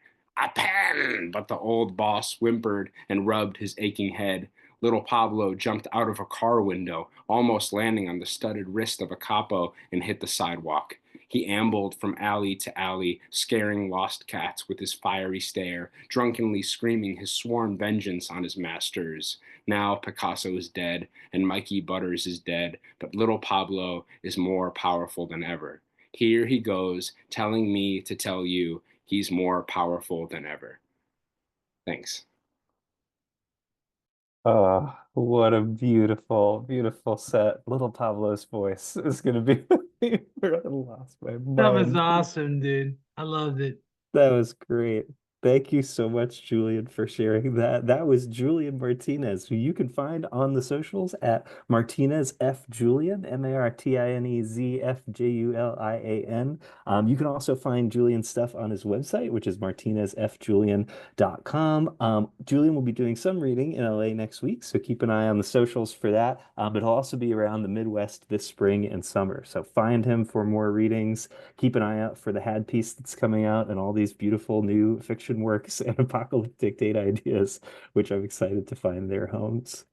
but the old boss whimpered and rubbed his aching head. Little Pablo jumped out of a car window, almost landing on the studded wrist of a capo, and hit the sidewalk. He ambled from alley to alley, scaring lost cats with his fiery stare, drunkenly screaming his sworn vengeance on his masters. Now Picasso is dead, and Mikey Butters is dead, but little Pablo is more powerful than ever. Here he goes, telling me to tell you he's more powerful than ever." Thanks. Oh, what a beautiful, beautiful set. Little Pablo's voice is going to be I lost my That was mind. awesome, dude. I loved it. That was great. Thank you so much, Julian, for sharing that. That was Julián Martinez, who you can find on the socials at Martinez F. Julian, Martinez F Julian. You can also find Julian's stuff on his website, which is martinezfjulian.com. Julian will be doing some reading in LA next week, so keep an eye on the socials for that. But he'll also be around the Midwest this spring and summer. So find him for more readings. Keep an eye out for the Had piece that's coming out and all these beautiful new fiction works and apocalyptic date ideas, which I'm excited to find their homes.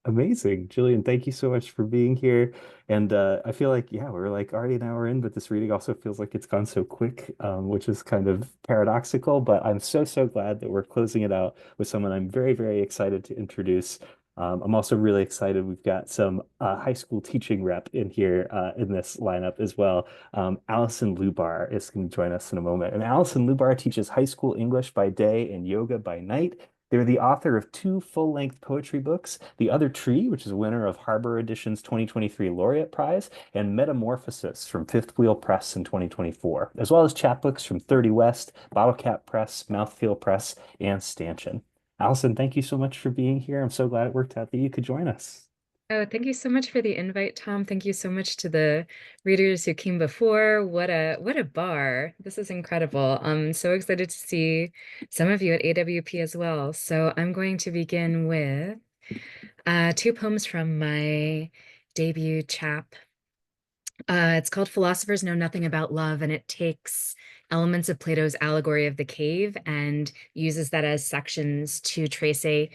Amazing. Julian, thank you so much for being here. And I feel like, yeah, we're like already an hour in, but this reading also feels like it's gone so quick, which is kind of paradoxical. But I'm so, so glad that we're closing it out with someone I'm very, very excited to introduce. I'm also really excited. We've got some high school teaching rep in here in this lineup as well. Alison Lubar is going to join us in a moment. And Alison Lubar teaches high school English by day and yoga by night. They're the author of 2 full-length poetry books, The Other Tree, which is a winner of Harbor Edition's 2023 Laureate Prize, and Metamorphosis from Fifth Wheel Press in 2024, as well as chapbooks from 30 West, Bottle Cap Press, Mouthfeel Press, and Stanchion. Alison, thank you so much for being here. I'm so glad it worked out that you could join us. Oh, thank you so much for the invite, Tom. Thank you so much to the readers who came before. What a bar. This is incredible. I'm so excited to see some of you at AWP as well. So I'm going to begin with 2 poems from my debut chap. It's called Philosophers Know Nothing About Love, and it takes elements of Plato's allegory of the cave and uses that as sections to trace a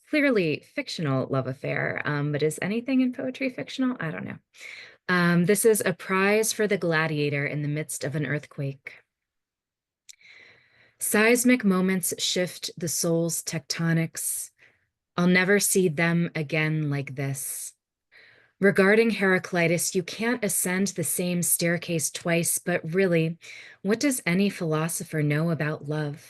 clearly fictional love affair. But is anything in poetry fictional? I don't know. This is a prize for the gladiator in the midst of an earthquake. Seismic moments shift the soul's tectonics. I'll never see them again like this. Regarding Heraclitus, you can't ascend the same staircase twice, but really, what does any philosopher know about love?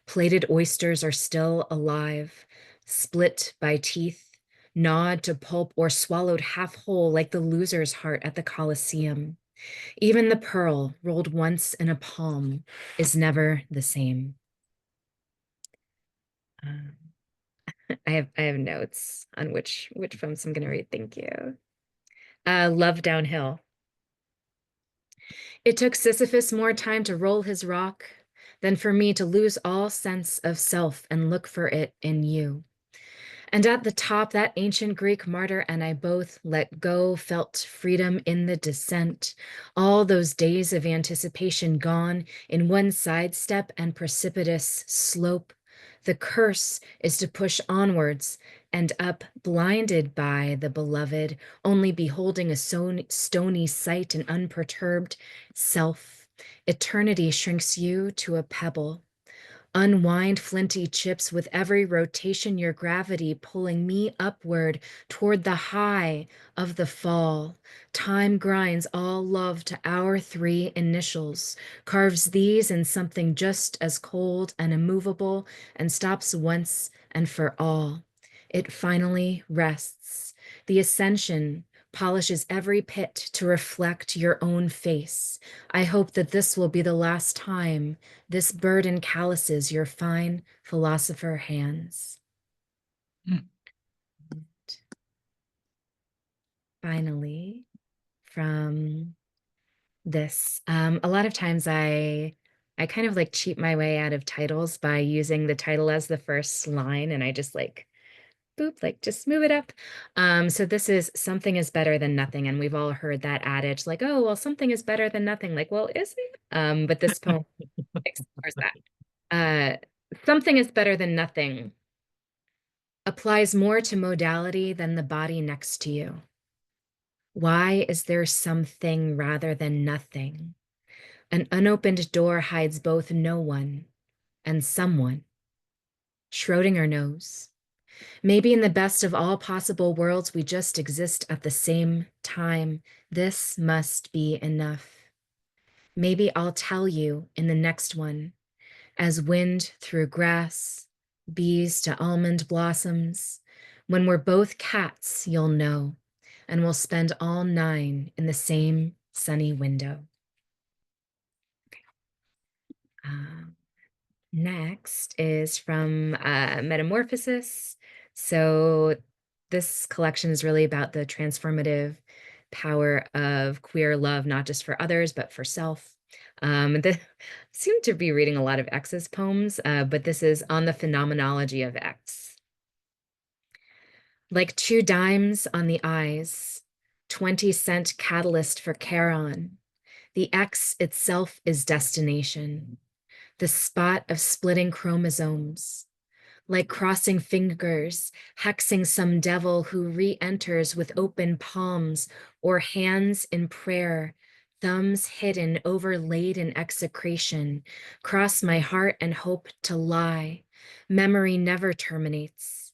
Plated oysters are still alive, split by teeth, gnawed to pulp, or swallowed half whole like the loser's heart at the Colosseum. Even the pearl, rolled once in a palm, is never the same. Um, I have notes on which poems I'm going to read. Thank you. Love Downhill. It took Sisyphus more time to roll his rock than for me to lose all sense of self and look for it in you. And at the top, that ancient Greek martyr and I both let go, felt freedom in the descent. All those days of anticipation gone in one sidestep and precipitous slope. The curse is to push onwards and up, blinded by the beloved, only beholding a stony sight and unperturbed self. Eternity shrinks you to a pebble. Unwind flinty chips with every rotation, your gravity pulling me upward toward the high of the fall. Time grinds all love to our three initials, carves these in something just as cold and immovable, and stops once and for all. It finally rests. The ascension polishes every pit to reflect your own face. I hope that this will be the last time this burden calluses your fine philosopher hands. Mm. Finally, from this, a lot of times I kind of like cheat my way out of titles by using the title as the first line, and I just like boop, like just move it up. So this is Something is Better Than Nothing, and we've all heard that adage, like, oh, well, something is better than nothing. Like, well, is it? But this poem explores that. Something is better than nothing applies more to modality than the body next to you. Why is there something rather than nothing? An unopened door hides both no one and someone. Schrödinger knows. Maybe in the best of all possible worlds, we just exist at the same time. This must be enough. Maybe I'll tell you in the next one, as wind through grass, bees to almond blossoms. When we're both cats, you'll know, and we'll spend all 9 in the same sunny window. Next is from Metamorphosis. So this collection is really about the transformative power of queer love, not just for others, but for self. I seem to be reading a lot of X's poems, but this is on the phenomenology of X. Like 2 dimes on the eyes, 20-cent catalyst for Charon. The X itself is destination. The spot of splitting chromosomes, like crossing fingers, hexing some devil who re-enters with open palms or hands in prayer, thumbs hidden, overlaid in execration, cross my heart and hope to lie. Memory never terminates.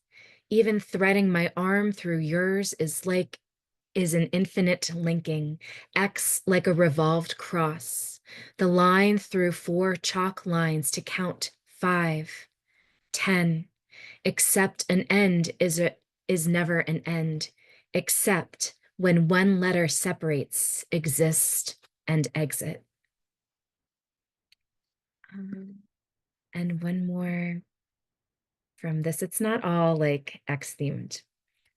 Even threading my arm through yours is an infinite linking, X like a revolved cross. The line through 4 chalk lines to count 5, 10, except an end is never an end, except when one letter separates exist and exit. And one more from this. It's not all like X themed,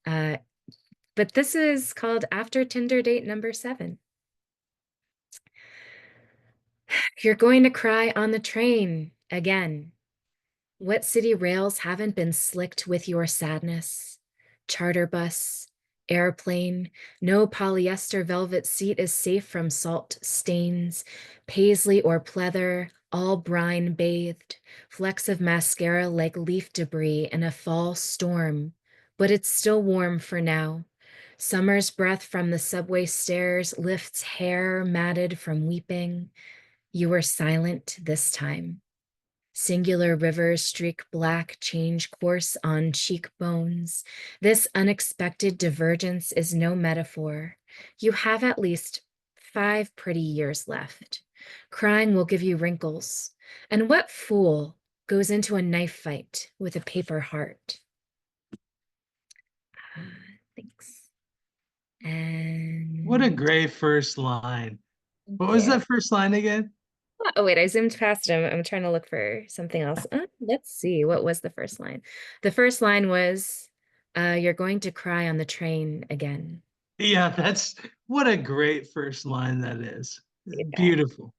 but this is called After Tinder Date Number 7. You're going to cry on the train again. What city rails haven't been slicked with your sadness? Charter bus, airplane. No polyester velvet seat is safe from salt stains. Paisley or pleather, all brine bathed. Flecks of mascara like leaf debris in a fall storm. But it's still warm for now. Summer's breath from the subway stairs lifts hair matted from weeping. You were silent this time. Singular rivers streak black, change course on cheekbones. This unexpected divergence is no metaphor. You have at least 5 pretty years left. Crying will give you wrinkles. And what fool goes into a knife fight with a paper heart? Thanks. And What a great first line. What was yeah. that first line again? Oh, wait, I zoomed past him. I'm trying to look for something else. Let's see. What was the first line? The first line was, you're going to cry on the train again. Yeah, that's what a great first line that is. Yeah. Beautiful.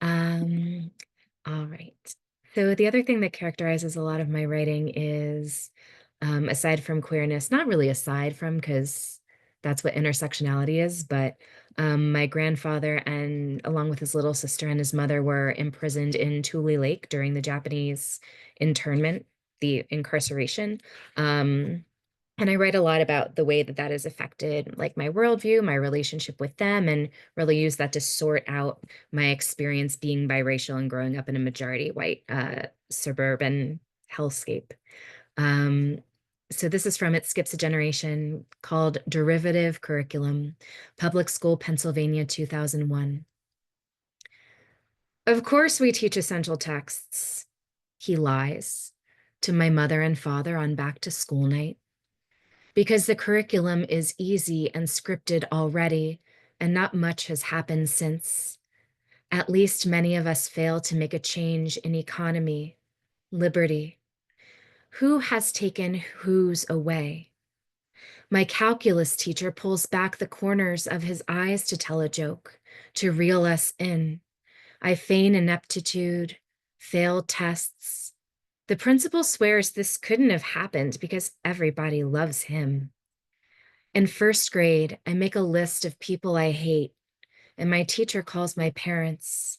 All right. So the other thing that characterizes a lot of my writing is, aside from queerness, not really aside from, because that's what intersectionality is, but my grandfather and along with his little sister and his mother were imprisoned in Tule Lake during the Japanese internment, the incarceration. And I write a lot about the way that that has affected like my worldview, my relationship with them, and really use that to sort out my experience being biracial and growing up in a majority white suburban hellscape. Um, so this is from It Skips a Generation, called Derivative Curriculum, Public School, Pennsylvania, 2001. Of course we teach essential texts. He lies to my mother and father on back to school night, because the curriculum is easy and scripted already, and not much has happened since. At least many of us fail to make a change in economy, liberty. Who has taken whose away? My calculus teacher pulls back the corners of his eyes to tell a joke, to reel us in. I feign ineptitude, fail tests. The principal swears this couldn't have happened because everybody loves him. In first grade, I make a list of people I hate, and my teacher calls my parents.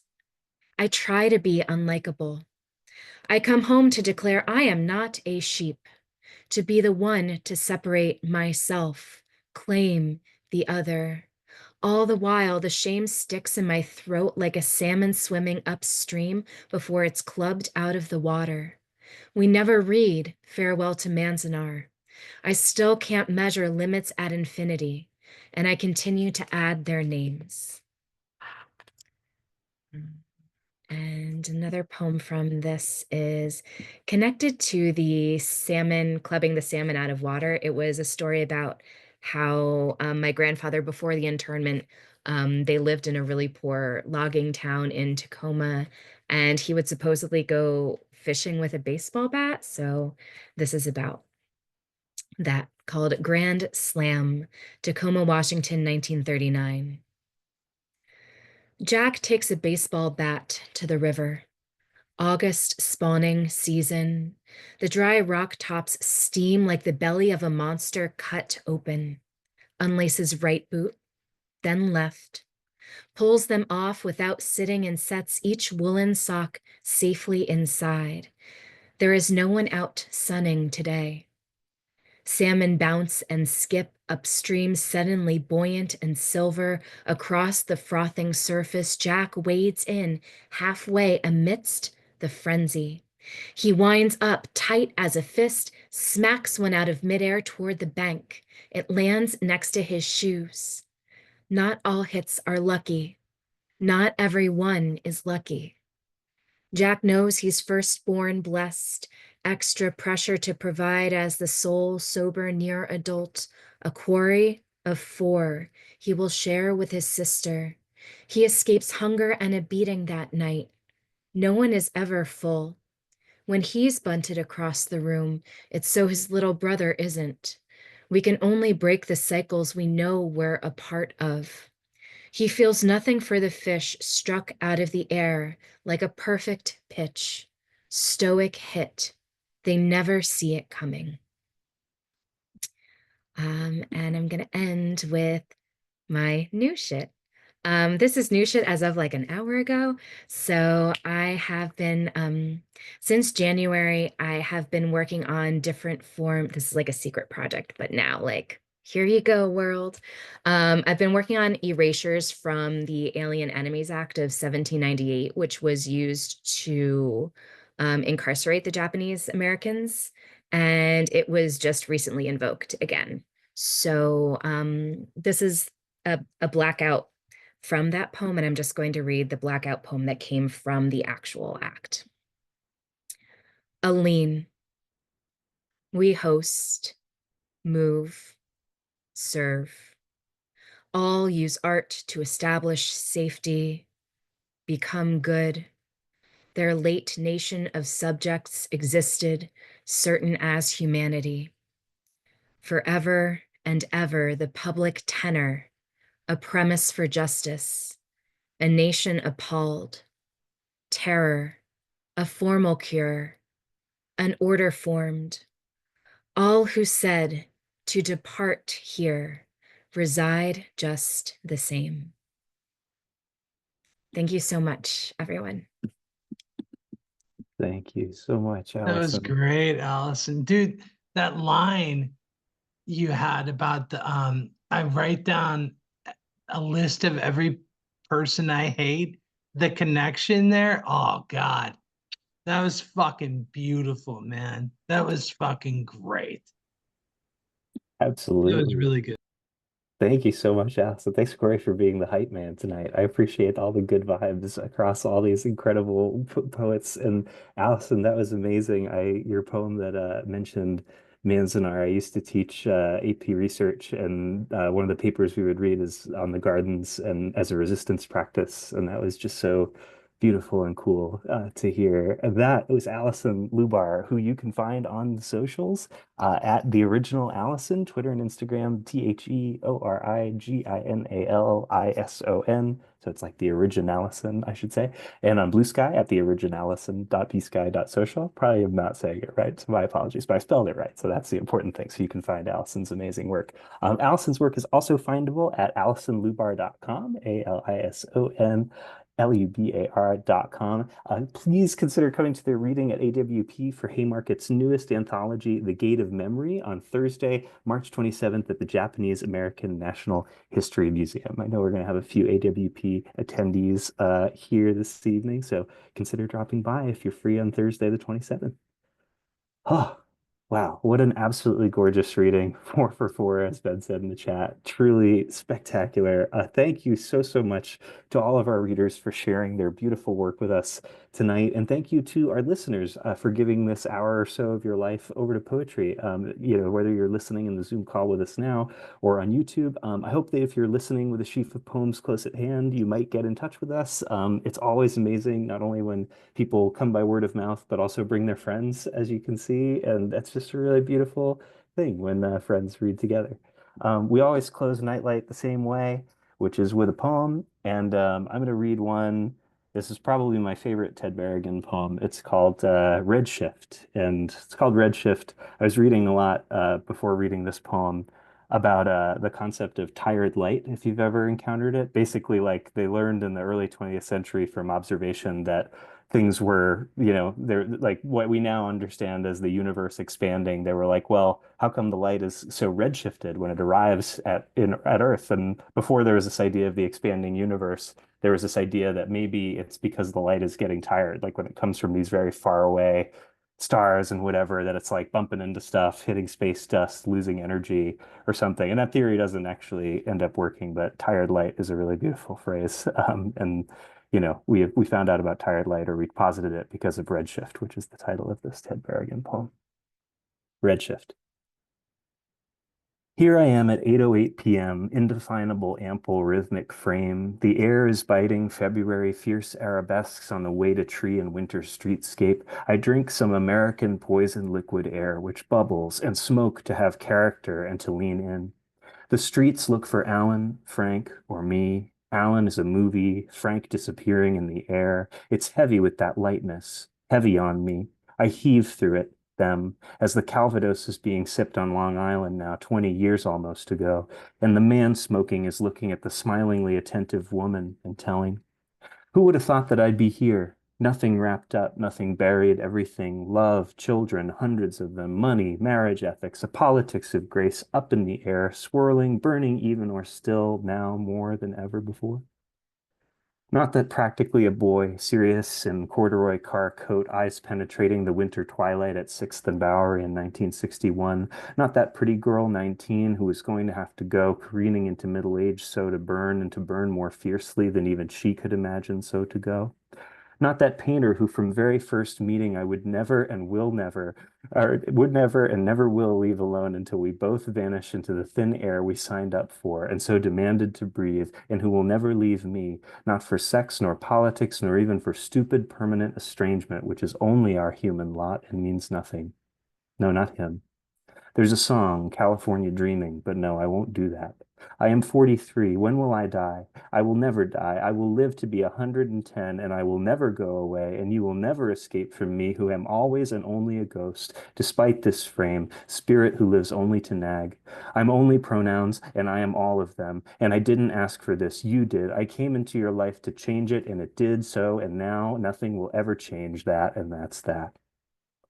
I try to be unlikable. I come home to declare I am not a sheep, to be the one to separate myself, claim the other. All the while, the shame sticks in my throat like a salmon swimming upstream before it's clubbed out of the water. We never read Farewell to Manzanar. I still can't measure limits at infinity, and I continue to add their names. And another poem from this is connected to the salmon, clubbing the salmon out of water. It was a story about how my grandfather, before the internment, they lived in a really poor logging town in Tacoma, and he would supposedly go fishing with a baseball bat. So this is about that, called Grand Slam, Tacoma, Washington, 1939. Jack takes a baseball bat to the river. August spawning season. The dry rock tops steam like the belly of a monster cut open. Unlaces right boot, then left. Pulls them off without sitting and sets each woolen sock safely inside. There is no one out sunning today. Salmon bounce and skip upstream, suddenly buoyant and silver. Across the frothing surface, Jack wades in halfway amidst the frenzy. He winds up tight as a fist, smacks one out of midair toward the bank. It lands next to his shoes. Not all hits are lucky. Not every one is lucky. Jack knows he's firstborn blessed, extra pressure to provide as the sole sober near adult, a quarry of 4 he will share with his sister. He escapes hunger and a beating that night. No one is ever full. When he's bunted across the room, it's so his little brother isn't. We can only break the cycles we know we're a part of. He feels nothing for the fish struck out of the air like a perfect pitch, stoic hit. They never see it coming. And I'm gonna end with my new shit. This is new shit as of like an hour ago. So I have been, since January, I have been working on different form. This is like a secret project, but now like, here you go, world. I've been working on erasures from the Alien Enemies Act of 1798, which was used to incarcerate the Japanese Americans. And it was just recently invoked again. So this is a blackout from that poem, and I'm just going to read the blackout poem that came from the actual act. Aline, we host, move, serve. All use art to establish safety, become good. Their late nation of subjects existed, certain as humanity. Forever and ever the public tenor, a premise for justice, a nation appalled, terror, a formal cure, an order formed. All who said to depart here reside just the same. Thank you so much, everyone. Thank you so much, That was Alison. great, Allison. Dude, that line you had about the I write down a list of every person I hate, the connection there. Oh God. That was fucking beautiful, man. That was fucking great. That was Absolutely. really good. Thank you so much, Allison. Thanks, Corey, for being the hype man tonight. I appreciate all the good vibes across all these incredible poets. And Allison, that was amazing. Your poem that mentioned Manzanar. I used to teach AP research, and one of the papers we would read is on the gardens and as a resistance practice, and that was just so beautiful and cool to hear. That was Alison Lubar, who you can find on the socials at The Original Alison, Twitter and Instagram, TheOriginalison. So it's like The Origin Allison, I should say. And on Blue Sky at theoriginallison.bsky.social. Probably am not saying it right, so my apologies, but I spelled it right. So that's the important thing. So you can find Alison's amazing work. Alison's work is also findable at alisonlubar.com, ALISON. lubar.com. Please consider coming to their reading at AWP for Haymarket's newest anthology, The Gate of Memory, on Thursday, March 27th at the Japanese American National History Museum. I know we're going to have a few AWP attendees here this evening, so consider dropping by if you're free on Thursday, the 27th. Oh, wow. What an absolutely gorgeous reading. 4 for 4, as Ben said in the chat. Truly spectacular. Thank you so, so much to all of our readers for sharing their beautiful work with us tonight. And thank you to our listeners for giving this hour or so of your life over to poetry. Whether you're listening in the Zoom call with us now or on YouTube, I hope that if you're listening with a sheaf of poems close at hand, you might get in touch with us. It's always amazing, not only when people come by word of mouth, but also bring their friends, as you can see. And that's just a really beautiful thing when friends read together. We always close Nightlight the same way, which is with a poem. And I'm going to read one. This is probably my favorite Ted Berrigan poem. It's called Redshift. And it's called Redshift. I was reading a lot before reading this poem about the concept of tired light, if you've ever encountered it. Basically, like they learned in the early 20th century from observation that things were, they're like what we now understand as the universe expanding. They were like, well, how come the light is so redshifted when it arrives at Earth? And before there was this idea of the expanding universe, there was this idea that maybe it's because the light is getting tired, like when it comes from these very far away stars and whatever, that it's like bumping into stuff, hitting space dust, losing energy or something. And that theory doesn't actually end up working, but tired light is a really beautiful phrase. And we found out about tired light, or we posited it because of Redshift, which is the title of this Ted Berrigan poem. Redshift. Here I am at 8:08 p.m., indefinable, ample, rhythmic frame. The air is biting February fierce arabesques on the way to tree and winter streetscape. I drink some American poison liquid air, which bubbles and smoke to have character and to lean in. The streets look for Alan, Frank, or me. Alan is a movie, Frank disappearing in the air. It's heavy with that lightness, heavy on me. I heave through it. them, as the Calvados is being sipped on Long Island now, 20 years almost ago, and the man smoking is looking at the smilingly attentive woman and telling, who would have thought that I'd be here? Nothing wrapped up, nothing buried, everything, love, children, hundreds of them, money, marriage ethics, a politics of grace up in the air, swirling, burning even or still, now more than ever before. Not that practically a boy, serious in corduroy car coat, eyes penetrating the winter twilight at 6th and Bowery in 1961. Not that pretty girl, 19, who was going to have to go careening into middle age so to burn and to burn more fiercely than even she could imagine so to go. Not that painter who from very first meeting I would never and will never, or would never and never will leave alone until we both vanish into the thin air we signed up for and so demanded to breathe, and who will never leave me, not for sex nor politics nor even for stupid permanent estrangement, which is only our human lot and means nothing. No, not him. There's a song, California Dreaming, but no, I won't do that. I am 43. When will I die? I will never die. I will live to be 110, and I will never go away, and you will never escape from me, who am always and only a ghost, despite this frame, spirit who lives only to nag. I'm only pronouns, and I am all of them, and I didn't ask for this. You did. I came into your life to change it, and it did so, and now nothing will ever change that, and that's that.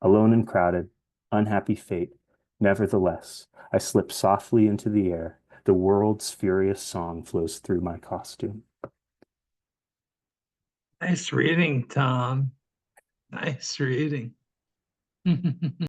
Alone and crowded, unhappy fate. Nevertheless, I slip softly into the air. The world's furious song flows through my costume. Nice reading, Tom. Nice reading.